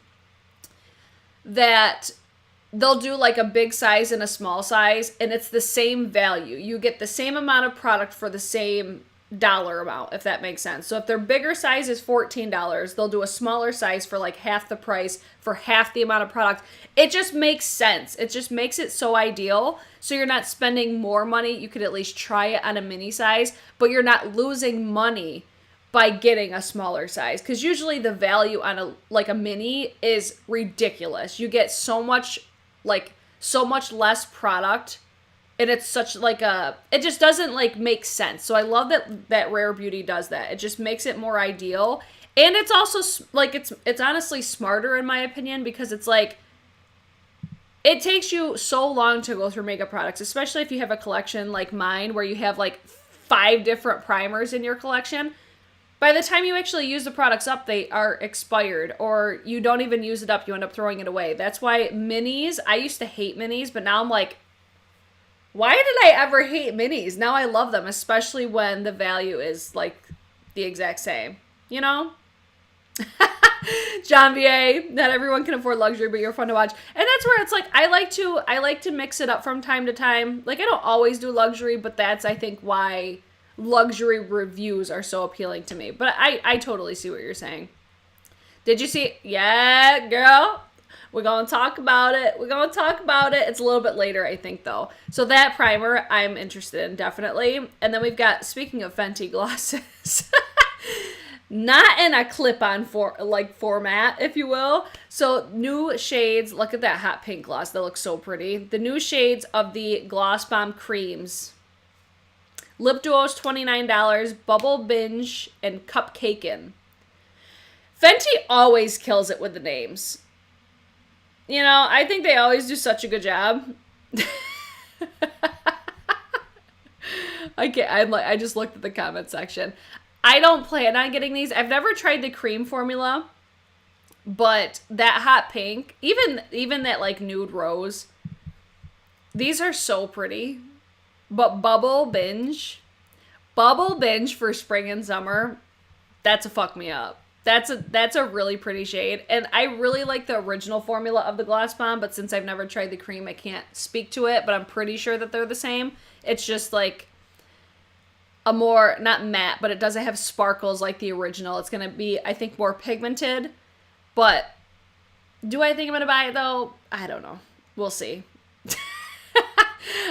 that they'll do like a big size and a small size, and it's the same value. You get the same amount of product for the same dollar amount, if that makes sense. So if their bigger size is $14, they'll do a smaller size for like half the price for half the amount of product. It just makes sense. It just makes it so ideal. So you're not spending more money. You could at least try it on a mini size, but you're not losing money by getting a smaller size, because usually the value on a mini is ridiculous. You get so much less product, and it's such it just doesn't make sense. So I love that Rare Beauty does that. It just makes it more ideal, and it's also it's honestly smarter in my opinion, because it's it takes you so long to go through makeup products, especially if you have a collection like mine where you have 5 different primers in your collection. By the time you actually use the products up, they are expired, or you don't even use it up. You end up throwing it away. That's why minis, I used to hate minis, but now I'm like, why did I ever hate minis? Now I love them, especially when the value is the exact same, you know? John VA, not everyone can afford luxury, but you're fun to watch. And that's where it's I like to mix it up from time to time. I don't always do luxury, but that's, I think, why luxury reviews are so appealing to me. But I totally see what you're saying. Did you see? Yeah, girl. We're going to talk about it. It's a little bit later, I think, though. So that primer, I'm interested in, definitely. And then we've got, speaking of Fenty glosses, not in a clip-on format, if you will. So new shades. Look at that hot pink gloss. That looks so pretty. The new shades of the Gloss Bomb creams. Lip Duos, $29, Bubble Binge, and Cupcakein. Fenty always kills it with the names. You know, I think they always do such a good job. I just looked at the comment section. I don't plan on getting these. I've never tried the cream formula, but that hot pink, even that nude rose, these are so pretty. But Bubble Binge for spring and summer, that's a fuck me up. That's a really pretty shade. And I really like the original formula of the Gloss Bomb, but since I've never tried the cream, I can't speak to it, but I'm pretty sure that they're the same. It's just a more, not matte, but it doesn't have sparkles like the original. It's going to be, I think, more pigmented. But do I think I'm going to buy it, though? I don't know. We'll see.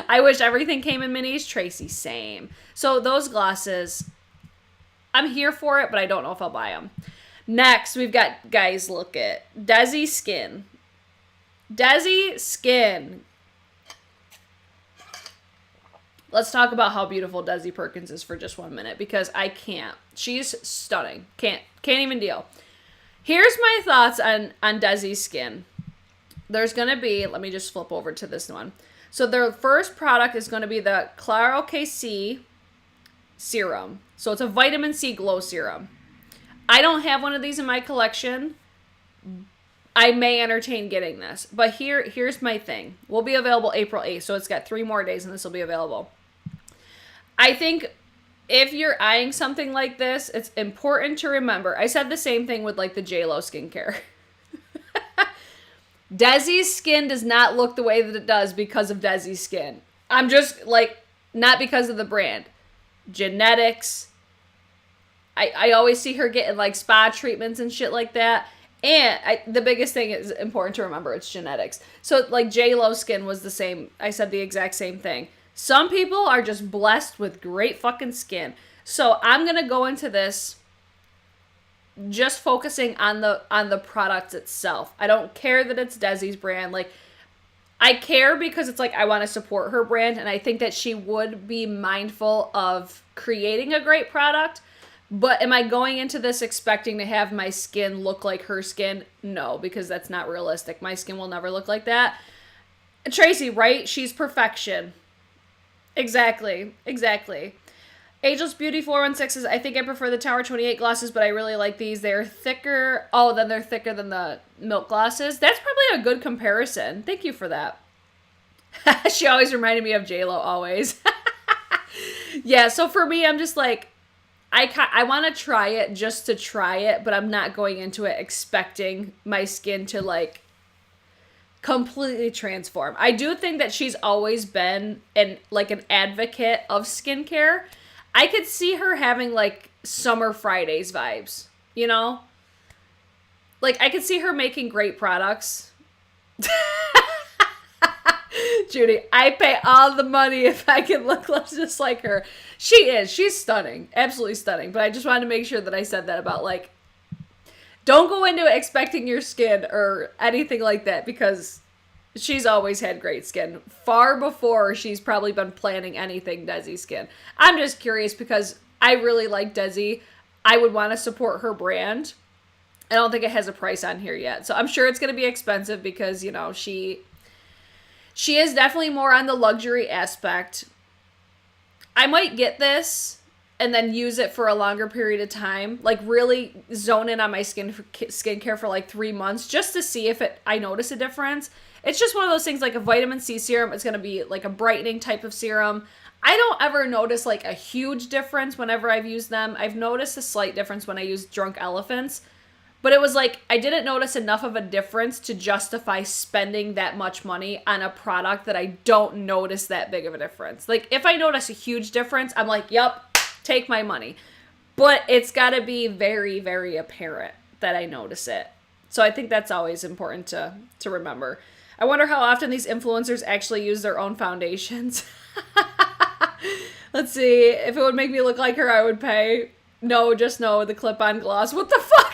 I wish everything came in minis. Tracy, same. So those glosses, I'm here for it, but I don't know if I'll buy them. Next, we've got, guys, look at Desi Skin. Desi Skin. Let's talk about how beautiful Desi Perkins is for just 1 minute, because I can't. She's stunning. Can't even deal. Here's my thoughts on Desi's Skin. There's going to be, let me just flip over to this one. So their first product is going to be the Claro Kc Serum. So it's a vitamin C glow serum. I don't have one of these in my collection. I may entertain getting this. But here's my thing. Will be available April 8th. So it's got 3 more days and this will be available. I think if you're eyeing something like this, it's important to remember. I said the same thing with the JLo skincare. Desi's skin does not look the way that it does because of Desi's skin. I'm just not because of the brand. Genetics. I always see her getting spa treatments and shit like that. And the biggest thing is important to remember, it's genetics. So J-Lo's skin was the same. I said the exact same thing. Some people are just blessed with great fucking skin. So I'm going to go into this just focusing on the product itself. I don't care that it's Desi's brand. I care because it's I want to support her brand, and I think that she would be mindful of creating a great product. But am I going into this expecting to have my skin look like her skin? No, because that's not realistic. My skin will never look like that. Tracy, right? She's perfection. Exactly. Ageless Beauty 416 says, I think I prefer the Tower 28 glosses, but I really like these. They're thicker. Oh, then they're thicker than the milk glosses. That's probably a good comparison. Thank you for that. She always reminded me of JLo, always. Yeah, so for me, I'm just I want to try it just to try it, but I'm not going into it expecting my skin to completely transform. I do think that she's always been an advocate of skincare. I could see her having Summer Fridays vibes, you know? I could see her making great products. Judy, I pay all the money if I can look just like her. She's stunning. Absolutely stunning. But I just wanted to make sure that I said that about, like, don't go into it expecting your skin or anything like that, because she's always had great skin. Far before she's probably been planning anything Desi skin. I'm just curious because I really like Desi. I would want to support her brand. I don't think it has a price on here yet. So I'm sure it's going to be expensive because, you know, she is definitely more on the luxury aspect. I might get this and then use it for a longer period of time. Like, really zone in on my skincare for like 3 months just to see if I notice a difference. It's just one of those things, like a vitamin C serum. It's going to be like a brightening type of serum. I don't ever notice like a huge difference whenever I've used them. I've noticed a slight difference when I use Drunk Elephants. But it was like, I didn't notice enough of a difference to justify spending that much money on a product that I don't notice that big of a difference. Like, if I notice a huge difference, I'm like, yep, take my money. But it's got to be very, very apparent that I notice it. So I think that's always important to remember. I wonder how often these influencers actually use their own foundations. Let's see. If it would make me look like her, I would pay. No, just no, the clip-on gloss. What the fuck?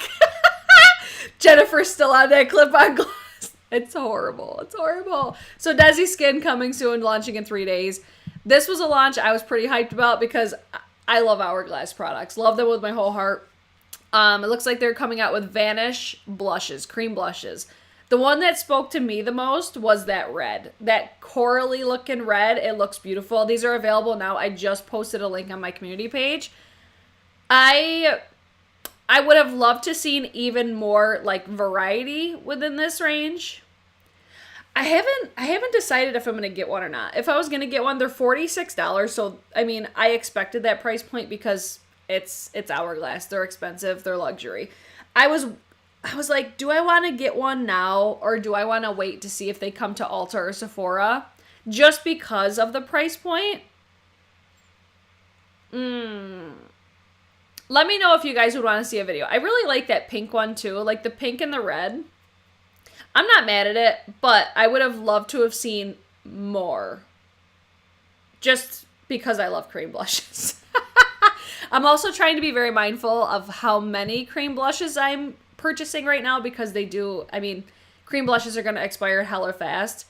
Jennifer's still on that clip-on gloss. It's horrible. It's horrible. So Desi Skin coming soon, launching in 3 days. This was a launch I was pretty hyped about because I love Hourglass products. Love them with my whole heart. It looks like they're coming out with Vanish blushes, cream blushes. The one that spoke to me the most was that red. That corally looking red. It looks beautiful. These are available now. I just posted a link on my community page. I would have loved to seen even more like variety within this range. I haven't decided if I'm going to get one or not. If I was going to get one, they're $46. So, I mean, I expected that price point because it's Hourglass. They're expensive. They're luxury. I was like, do I want to get one now or do I want to wait to see if they come to Ulta or Sephora just because of the price point? Let me know if you guys would want to see a video. I really like that pink one too, like the pink and the red. I'm not mad at it, but I would have loved to have seen more. Just because I love cream blushes. I'm also trying to be very mindful of how many cream blushes I'm purchasing right now because they do, I mean, cream blushes are going to expire hella fast.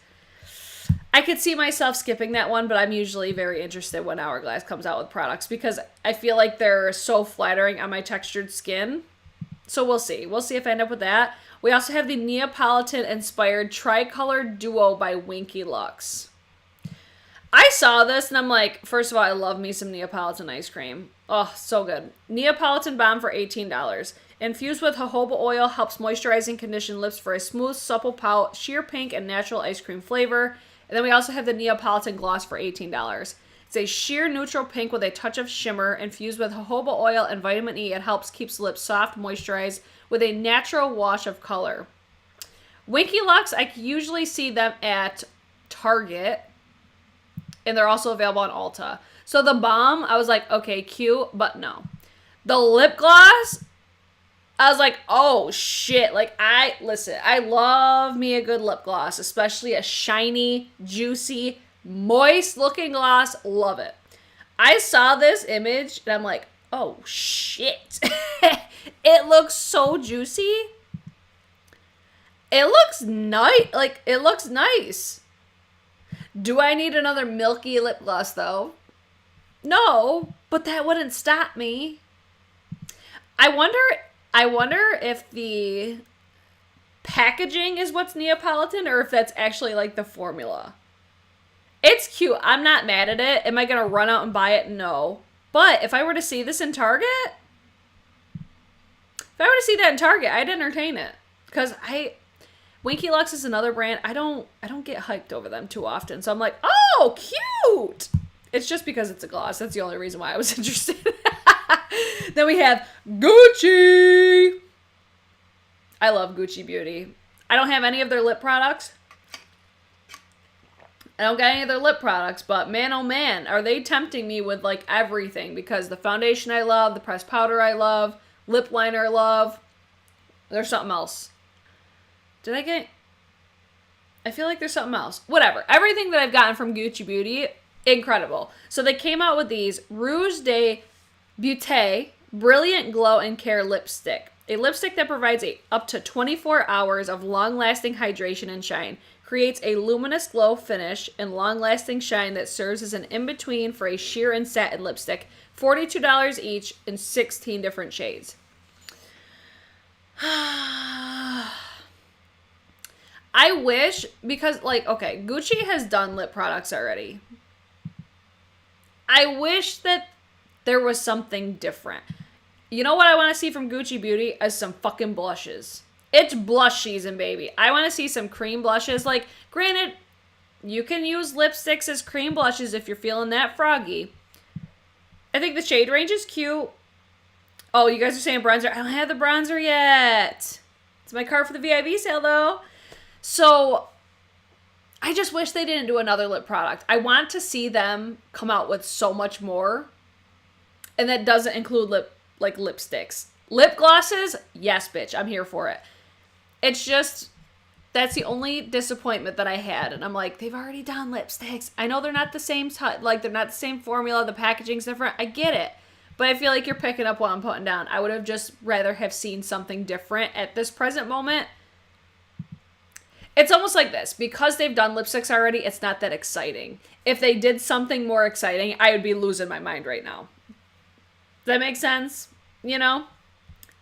I could see myself skipping that one, but I'm usually very interested when Hourglass comes out with products because I feel like they're so flattering on my textured skin. So we'll see. We'll see if I end up with that. We also have the Neapolitan-inspired Tricolor Duo by Winky Lux. I saw this and I'm like, first of all, I love me some Neapolitan ice cream. Oh, so good. Neapolitan Balm for $18. Infused with jojoba oil, helps moisturize and condition lips for a smooth, supple pout, sheer pink, and natural ice cream flavor. And then we also have the Neapolitan Gloss for $18. It's a sheer neutral pink with a touch of shimmer. Infused with jojoba oil and vitamin E, it helps keeps lips soft, moisturized, with a natural wash of color. Winky Lux, I usually see them at Target. And they're also available on Ulta. So the balm, I was like, okay, cute, but no. The lip gloss, I was like, oh shit. Like, I love me a good lip gloss, especially a shiny, juicy, moist looking gloss. Love it. I saw this image and I'm like, oh shit. It looks so juicy. It looks nice. Like, it looks nice. Do I need another milky lip gloss though? No, but that wouldn't stop me. I wonder if the packaging is what's Neapolitan or if that's actually like the formula. It's cute. I'm not mad at it. Am I going to run out and buy it? No. But if I were to see this in Target, I'd entertain it. Because Winky Lux is another brand. I don't get hyped over them too often. So I'm like, oh, cute. It's just because it's a gloss. That's the only reason why I was interested. Then we have Gucci. I love Gucci Beauty. I don't have any of their lip products. But man, oh man, are they tempting me with like everything because the foundation I love, the pressed powder I love, lip liner I love. There's something else. Did I get... I feel like there's something else. Whatever. Everything that I've gotten from Gucci Beauty, incredible. So they came out with these Rouge de Beauté Brilliant Glow and Care Lipstick. A lipstick that provides up to 24 hours of long-lasting hydration and shine. Creates a luminous glow finish and long-lasting shine that serves as an in-between for a sheer and satin lipstick. $42 each in 16 different shades. I wish, because, like, okay, Gucci has done lip products already. I wish that there was something different. You know what I want to see from Gucci Beauty is some fucking blushes. It's blush season, baby. I want to see some cream blushes. Like, granted, you can use lipsticks as cream blushes if you're feeling that froggy. I think the shade range is cute. Oh, you guys are saying bronzer. I don't have the bronzer yet. It's my card for the VIB sale, though. So, I just wish they didn't do another lip product. I want to see them come out with so much more. And that doesn't include lipsticks. Lip glosses? Yes, bitch. I'm here for it. It's just, that's the only disappointment that I had. And I'm like, they've already done lipsticks. I know they're not the same, they're not the same formula. The packaging's different. I get it. But I feel like you're picking up what I'm putting down. I would have just rather have seen something different at this present moment. It's almost like this. Because they've done lipsticks already, it's not that exciting. If they did something more exciting, I would be losing my mind right now. Does that make sense? You know?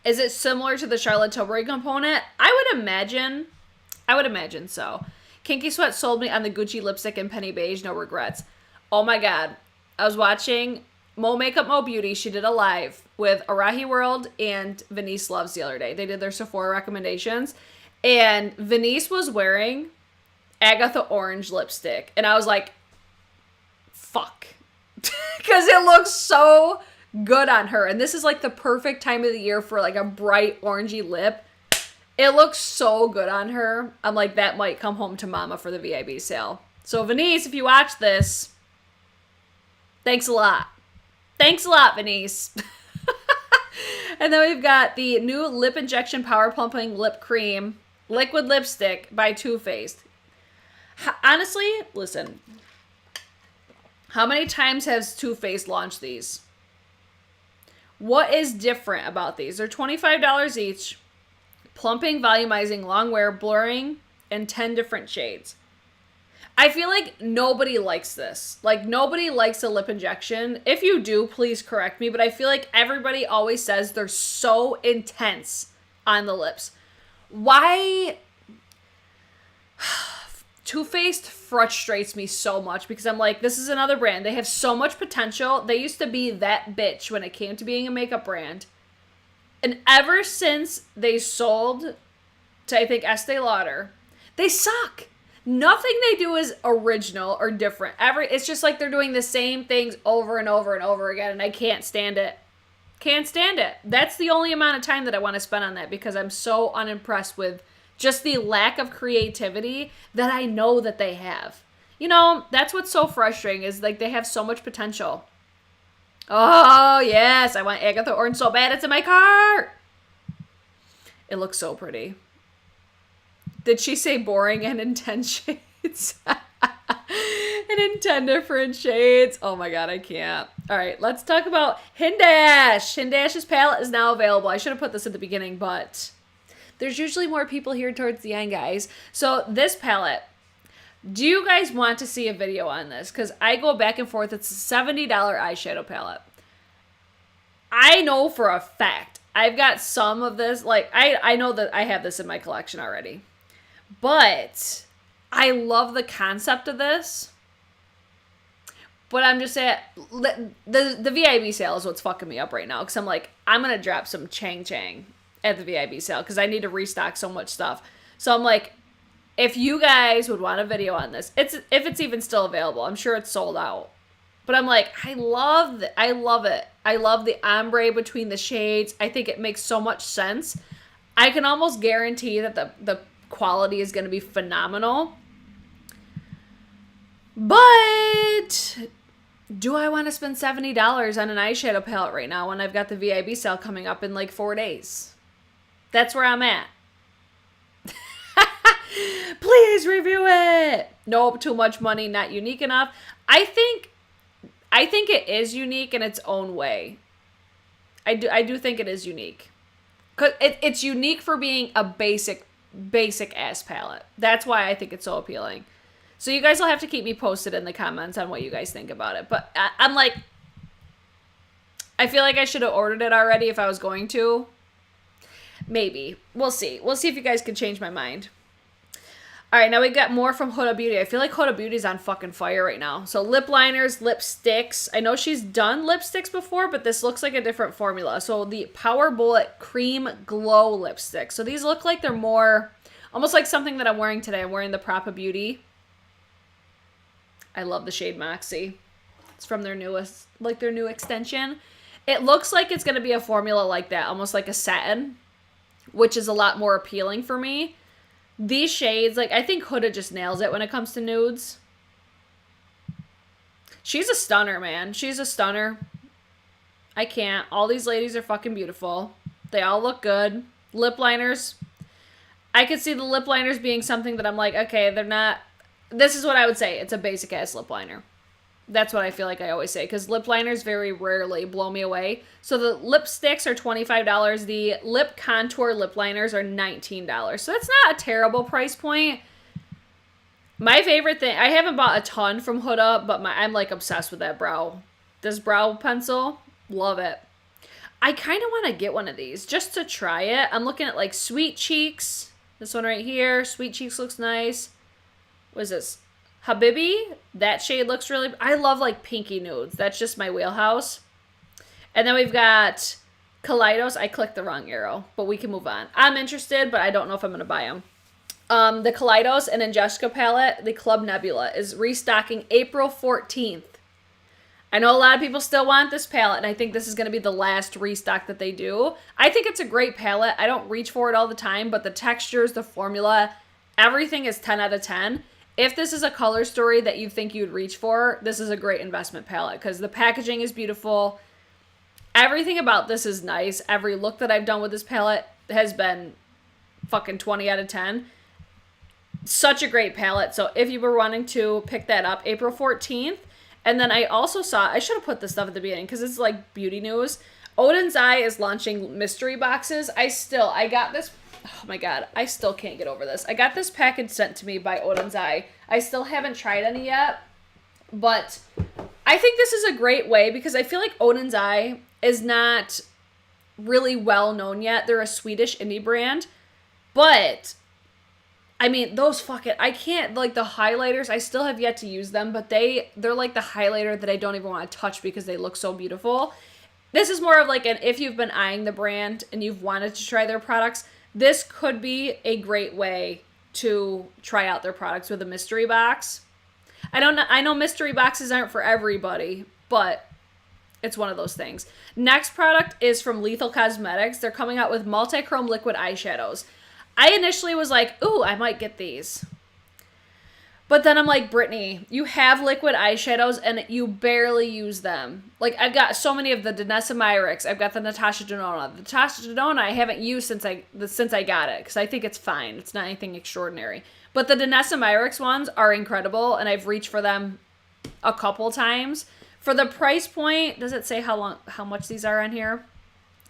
Is it similar to the Charlotte Tilbury component? I would imagine so. Kinky Sweat sold me on the Gucci lipstick in Penny Beige, no regrets. Oh my god. I was watching Mo Makeup Mo Beauty. She did a live with Arahi World and Venice Loves the other day. They did their Sephora recommendations. And Venice was wearing Agatha Orange lipstick. And I was like, fuck. Because it looks so good on her. And this is like the perfect time of the year for like a bright orangey lip. It looks so good on her. I'm like, that might come home to mama for the VIB sale. So Venice, if you watch this, thanks a lot. Thanks a lot, Venice. And then we've got the new Lip Injection Power Plumping Lip Cream Liquid Lipstick by Too Faced. Honestly, listen. How many times has Too Faced launched these? What is different about these? They're $25 each. Plumping, volumizing, long wear, blurring, and 10 different shades. I feel like nobody likes this. Like, nobody likes a lip injection. If you do, please correct me. But I feel like everybody always says they're so intense on the lips. Why? Too Faced frustrates me so much because I'm like, this is another brand. They have so much potential. They used to be that bitch when it came to being a makeup brand. And ever since they sold to, I think, Estee Lauder, they suck. Nothing they do is original or different. It's just like they're doing the same things over and over and over again, and I can't stand it. Can't stand it. That's the only amount of time that I want to spend on that because I'm so unimpressed with just the lack of creativity that I know that they have. You know, that's what's so frustrating is like they have so much potential. Oh, yes. I want Agatha Orange so bad. It's in my cart. It looks so pretty. Did she say boring and in 10 shades? And in 10 different shades. Oh my god, I can't. All right, let's talk about Hindash. Hindash's palette is now available. I should have put this at the beginning, but there's usually more people here towards the end, guys. So this palette, do you guys want to see a video on this? Because I go back and forth. It's a $70 eyeshadow palette. I know for a fact I've got some of this. Like, I know that I have this in my collection already. But I love the concept of this. But I'm just saying, the VIB sale is what's fucking me up right now. Because I'm like, I'm going to drop some chang at the VIB sale. Because I need to restock so much stuff. So I'm like, if you guys would want a video on this, if it's even still available, I'm sure it's sold out. But I'm like, I love it. I love the ombre between the shades. I think it makes so much sense. I can almost guarantee that the quality is going to be phenomenal. But do I want to spend $70 on an eyeshadow palette right now when I've got the VIB sale coming up in like 4 days? That's where I'm at. Please review it. Nope, too much money, not unique enough. I think it is unique in its own way. I do think it is unique. 'Cause it's unique for being a basic ass palette. That's why I think it's so appealing. So you guys will have to keep me posted in the comments on what you guys think about it. But I'm like, I feel like I should have ordered it already if I was going to. Maybe. We'll see. We'll see if you guys can change my mind. All right, now we got more from Huda Beauty. I feel like Huda Beauty's on fucking fire right now. So lip liners, lipsticks. I know she's done lipsticks before, but this looks like a different formula. So the Power Bullet Cream Glow lipstick. So these look like they're more, almost like something that I'm wearing today. I'm wearing the Propa Beauty. I love the shade Moxie. It's from their newest, like their new extension. It looks like it's going to be a formula like that, almost like a satin, which is a lot more appealing for me. These shades, like, I think Huda just nails it when it comes to nudes. She's a stunner, man. She's a stunner. I can't. All these ladies are fucking beautiful. They all look good. Lip liners. I could see the lip liners being something that I'm like, okay, they're not... This is what I would say. It's a basic-ass lip liner. That's what I feel like I always say, because lip liners very rarely blow me away. So the lipsticks are $25. The lip contour lip liners are $19. So that's not a terrible price point. My favorite thing, I haven't bought a ton from Huda, but I'm like obsessed with that brow. This brow pencil, love it. I kind of want to get one of these just to try it. I'm looking at like Sweet Cheeks. This one right here, Sweet Cheeks looks nice. What is this? Habibi, that shade looks really... I love, like, pinky nudes. That's just my wheelhouse. And then we've got Kaleidos. I clicked the wrong arrow, but we can move on. I'm interested, but I don't know if I'm going to buy them. The Kaleidos and Angelica palette, the Club Nebula, is restocking April 14th. I know a lot of people still want this palette, and I think this is going to be the last restock that they do. I think it's a great palette. I don't reach for it all the time, but the textures, the formula, everything is 10 out of 10. If this is a color story that you think you'd reach for, this is a great investment palette because the packaging is beautiful. Everything about this is nice. Every look that I've done with this palette has been fucking 20 out of 10. Such a great palette. So if you were wanting to pick that up, April 14th. And then I also saw, I should have put this stuff at the beginning because it's like beauty news. Oden's Eye is launching mystery boxes. I got this. Oh my god, I still can't get over this. I got this package sent to me by Oden's Eye. I still haven't tried any yet, but I think this is a great way because I feel like Oden's Eye is not really well known yet. They're a Swedish indie brand, but I mean, those fucking, I can't, like the highlighters, I still have yet to use them, but they're like the highlighter that I don't even want to touch because they look so beautiful. This is more of like an, if you've been eyeing the brand and you've wanted to try their products, this could be a great way to try out their products with a mystery box. I know mystery boxes aren't for everybody, but it's one of those things. Next product is from Lethal Cosmetics. They're coming out with multi-chrome liquid eyeshadows. I initially was like, ooh, I might get these. But then I'm like, Brittany, you have liquid eyeshadows and you barely use them. Like, I've got so many of the Danessa Myricks. I've got the Natasha Denona. The Natasha Denona I haven't used since I got it because I think it's fine. It's not anything extraordinary. But the Danessa Myricks ones are incredible, and I've reached for them a couple times. For the price point, does it say how much these are on here?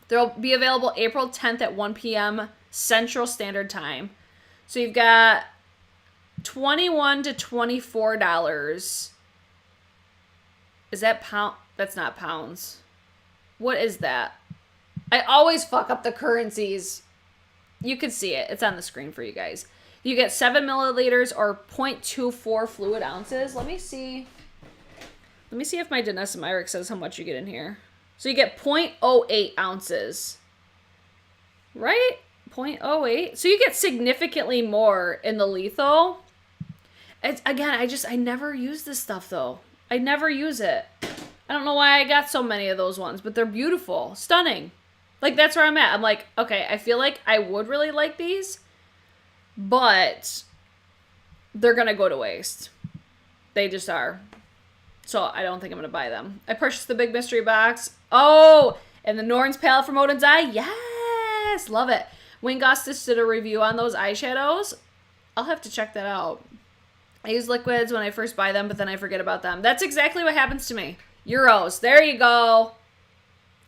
They'll be available April 10th at 1 p.m. Central Standard Time. So you've got $21 to $24. Is that pound? That's not pounds. What is that? I always fuck up the currencies. You can see it. It's on the screen for you guys. You get 7 milliliters or 0.24 fluid ounces. Let me see if my Danessa Myrick says how much you get in here. So you get 0.08 ounces. Right? 0.08. So you get significantly more in the Lethal. I never use this stuff though. I never use it. I don't know why I got so many of those ones, but they're beautiful, stunning. Like, that's where I'm at. I'm like, okay, I feel like I would really like these, but they're gonna go to waste. They just are. So I don't think I'm gonna buy them. I purchased the big mystery box. Oh, and the Norns palette from Oden's Eye. Yes, love it. Wayne Goss just did a review on those eyeshadows. I'll have to check that out. I use liquids when I first buy them, but then I forget about them. That's exactly what happens to me. Euros. There you go.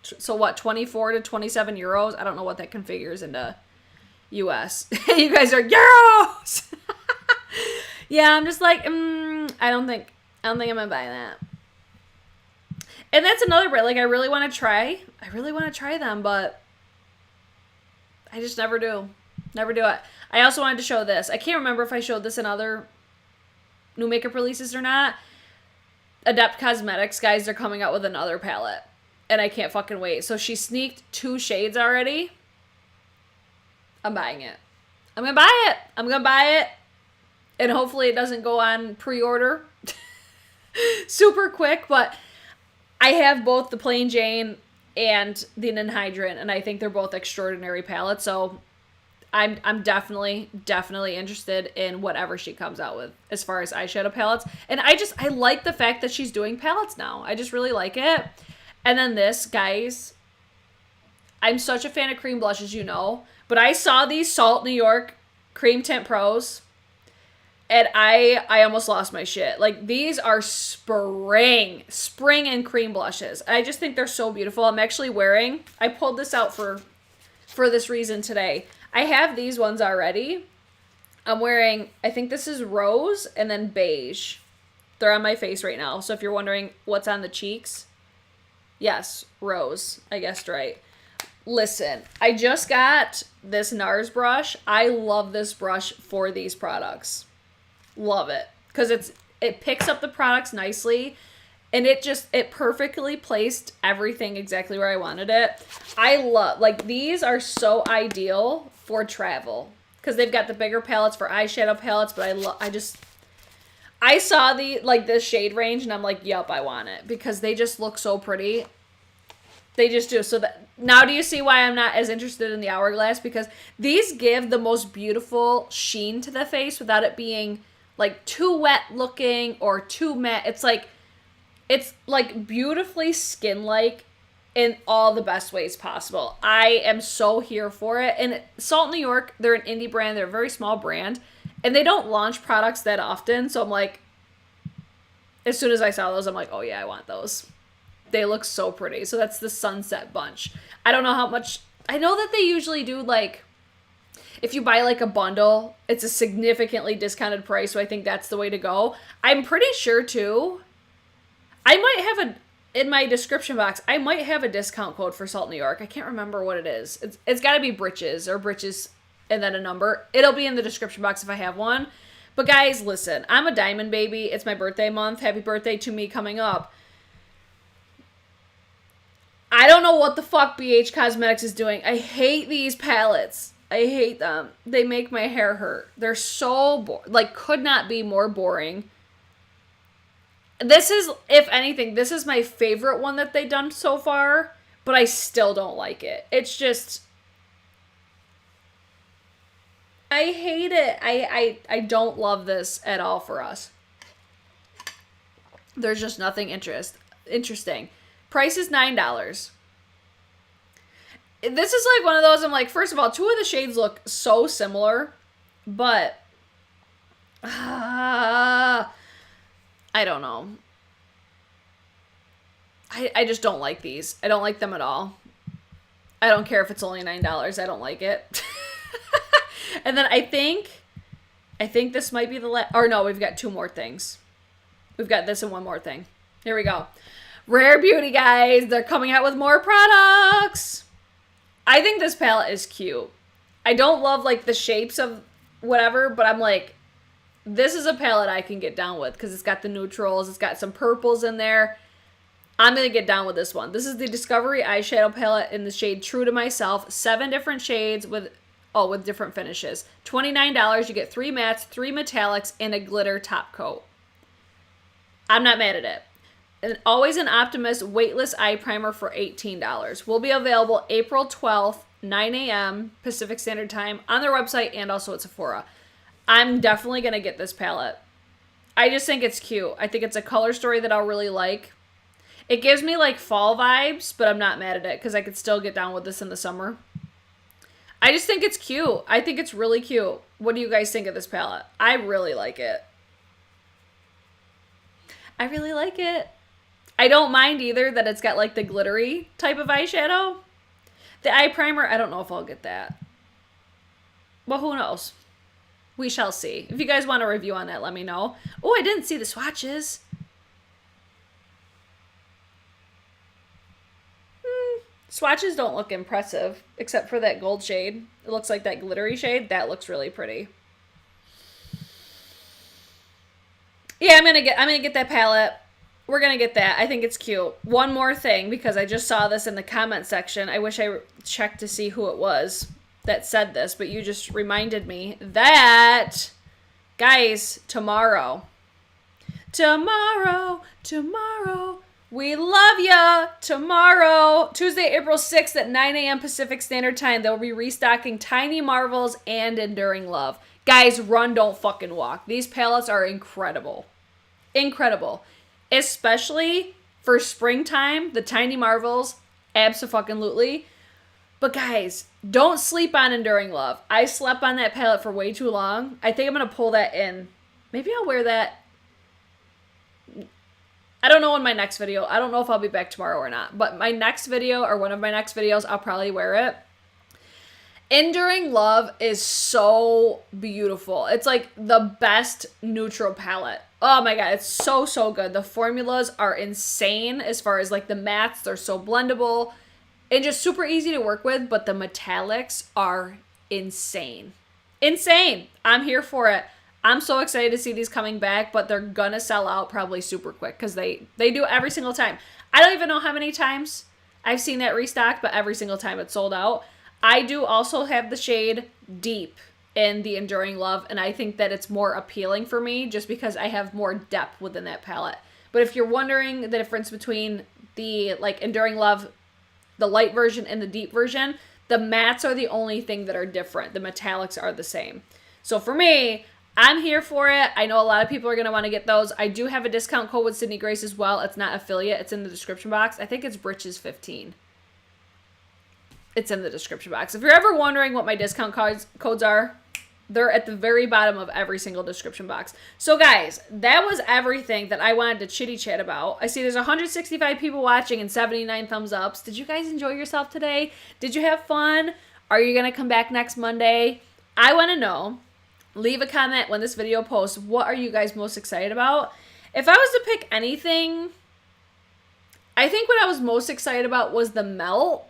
So what, 24 to 27 euros? I don't know what that configures into US. You guys are euros! Yeah, I'm just like, I don't think I'm gonna buy that. And that's another brand. Like, I really want to try them, but I just never do. Never do it. I also wanted to show this. I can't remember if I showed this in other new makeup releases or not. Adept Cosmetics, guys, they're coming out with another palette. And I can't fucking wait. So she sneaked 2 shades already. I'm buying it. I'm gonna buy it. I'm gonna buy it. And hopefully it doesn't go on pre-order super quick. But I have both the Plain Jane and the Ninhydrant. And I think they're both extraordinary palettes. So I'm definitely interested in whatever she comes out with as far as eyeshadow palettes. And I like the fact that she's doing palettes now. I just really like it. And then this, guys, I'm such a fan of cream blushes, you know. But I saw these Salt New York Cream Tint Pros, and I almost lost my shit. Like, these are spring and cream blushes. I just think they're so beautiful. I'm actually wearing, I pulled this out for this reason today. I have these ones already. I'm wearing, I think this is rose and then beige. They're on my face right now. So if you're wondering what's on the cheeks, yes, rose. I guessed right. Listen, I just got this NARS brush. I love this brush for these products. Love it. Because it picks up the products nicely. And it perfectly placed everything exactly where I wanted it. I love, like, these are so ideal for travel. Because they've got the bigger palettes for eyeshadow palettes. But I saw this shade range and I'm like, yup, I want it. Because they just look so pretty. They just do. So now do you see why I'm not as interested in the Hourglass? Because these give the most beautiful sheen to the face without it being like too wet looking or too matte. It's like beautifully skin-like in all the best ways possible. I am so here for it. And Salt New York, they're an indie brand. They're a very small brand. And they don't launch products that often. So I'm like, as soon as I saw those, I'm like, oh yeah, I want those. They look so pretty. So that's the Sunset Bunch. I don't know how much. I know that they usually do, like, if you buy like a bundle, it's a significantly discounted price. So I think that's the way to go. I'm pretty sure too, I might have in my description box, I might have a discount code for Salt New York. I can't remember what it is. It's got to be BRITCHES or BRITCHES and then a number. It'll be in the description box if I have one. But guys, listen, I'm a diamond baby. It's my birthday month. Happy birthday to me coming up. I don't know what the fuck BH Cosmetics is doing. I hate these palettes. I hate them. They make my hair hurt. They're so could not be more boring. This is, if anything, this is my favorite one that they've done so far, but I still don't like it. It's just, I hate it. I don't love this at all for us. There's just nothing interesting. Price is $9. This is like one of those, I'm like, first of all, 2 of the shades look so similar, but I don't know. I just don't like these. I don't like them at all. I don't care if it's only $9. I don't like it. And then I think this might be the last, or no, we've got 2 more things. We've got this and one more thing. Here we go. Rare Beauty, guys. They're coming out with more products. I think this palette is cute. I don't love, like, the shapes of whatever, but I'm like, this is a palette I can get down with because it's got the neutrals. It's got some purples in there. I'm going to get down with this one. This is the Discovery Eyeshadow Palette in the shade True to Myself. 7 different shades with different finishes. $29. You get 3 mattes, 3 metallics, and a glitter top coat. I'm not mad at it. And Always an Optimist Weightless Eye Primer for $18. Will be available April 12th, 9 a.m. Pacific Standard Time on their website and also at Sephora. I'm definitely going to get this palette. I just think it's cute. I think it's a color story that I'll really like. It gives me like fall vibes, but I'm not mad at it because I could still get down with this in the summer. I just think it's cute. I think it's really cute. What do you guys think of this palette? I really like it. I really like it. I don't mind either that it's got like the glittery type of eyeshadow. The eye primer, I don't know if I'll get that. Well, who knows? We shall see. If you guys want a review on that, let me know. Oh, I didn't see the swatches. Swatches don't look impressive, except for that gold shade. It looks like that glittery shade. That looks really pretty. Yeah, I'm gonna get that palette. We're gonna get that. I think it's cute. One more thing, because I just saw this in the comment section. I wish I checked to see who it was that said this, but you just reminded me that, guys, tomorrow, we love ya. Tomorrow, Tuesday, April 6th at 9 a.m. Pacific Standard Time, they'll be restocking Tiny Marvels and Enduring Love. Guys, run, don't fucking walk. These palettes are incredible. Incredible. Especially for springtime, the Tiny Marvels, abso-fucking-lutely. But guys, don't sleep on Enduring Love. I slept on that palette for way too long. I think I'm going to pull that in. Maybe I'll wear that. I don't know in my next video. I don't know if I'll be back tomorrow or not. But my next video, or one of my next videos, I'll probably wear it. Enduring Love is so beautiful. It's like the best neutral palette. Oh my god, it's so, so good. The formulas are insane as far as like the mattes. They're so blendable and just super easy to work with, but the metallics are insane. Insane. I'm here for it. I'm so excited to see these coming back, but they're gonna sell out probably super quick because they do every single time. I don't even know how many times I've seen that restocked, but every single time it's sold out. I do also have the shade Deep in the Enduring Love, and I think that it's more appealing for me just because I have more depth within that palette. But if you're wondering the difference between the like Enduring Love, the light version and the deep version, the mattes are the only thing that are different. The metallics are the same. So for me, I'm here for it. I know a lot of people are going to want to get those. I do have a discount code with Sydney Grace as well. It's not affiliate. It's in the description box. I think it's BRITCHES15. It's in the description box. If you're ever wondering what my discount codes are, they're at the very bottom of every single description box. So guys, that was everything that I wanted to chitty chat about. I see there's 165 people watching and 79 thumbs ups. Did you guys enjoy yourself today? Did you have fun? Are you going to come back next Monday? I want to know. Leave a comment when this video posts. What are you guys most excited about? If I was to pick anything, I think what I was most excited about was the melt.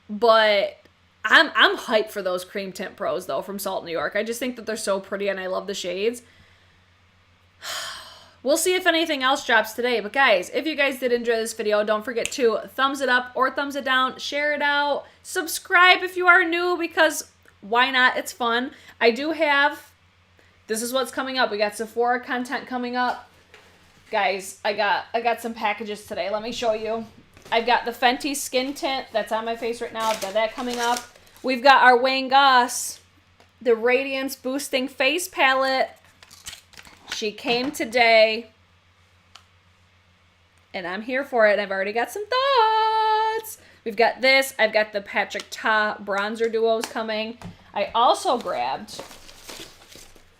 But I'm hyped for those Cream Tint Pros, though, from Salt New York. I just think that they're so pretty, and I love the shades. We'll see if anything else drops today. But, guys, if you guys did enjoy this video, don't forget to thumbs it up or thumbs it down. Share it out. Subscribe if you are new, because why not? It's fun. I do have... This is what's coming up. We got Sephora content coming up. Guys, I got some packages today. Let me show you. I've got the Fenty Skin Tint that's on my face right now. I've got that coming up. We've got our Wayne Goss, the Radiance Boosting Face Palette. She came today. And I'm here for it. I've already got some thoughts. We've got this. I've got the Patrick Ta Bronzer Duos coming. I also grabbed,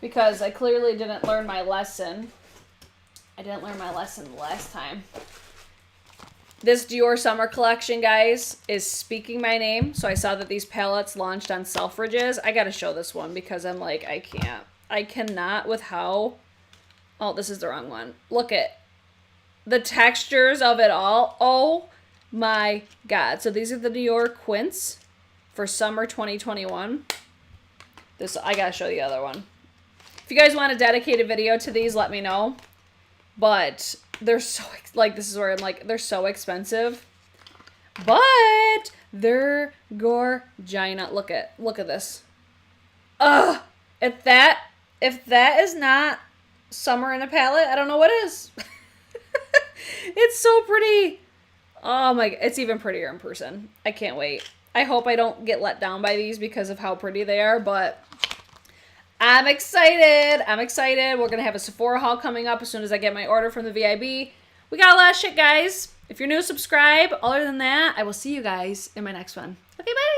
because I clearly didn't learn my lesson. I didn't learn my lesson last time. This Dior Summer Collection, guys, is speaking my name. So I saw that these palettes launched on Selfridges. I got to show this one because I'm like, I can't. I cannot with how... Oh, this is the wrong one. Look at the textures of it all. Oh my god. So these are the Dior Quints for summer 2021. This, I got to show the other one. If you guys want a dedicated video to these, let me know. But... they're so, like, this is where I'm like, they're so expensive. But they're gorgina. Look at this. Ugh. If that is not summer in a palette, I don't know what is. It's so pretty. Oh my, it's even prettier in person. I can't wait. I hope I don't get let down by these because of how pretty they are, but I'm excited. I'm excited. We're going to have a Sephora haul coming up as soon as I get my order from the VIB. We got a lot of shit, guys. If you're new, subscribe. Other than that, I will see you guys in my next one. Okay, bye.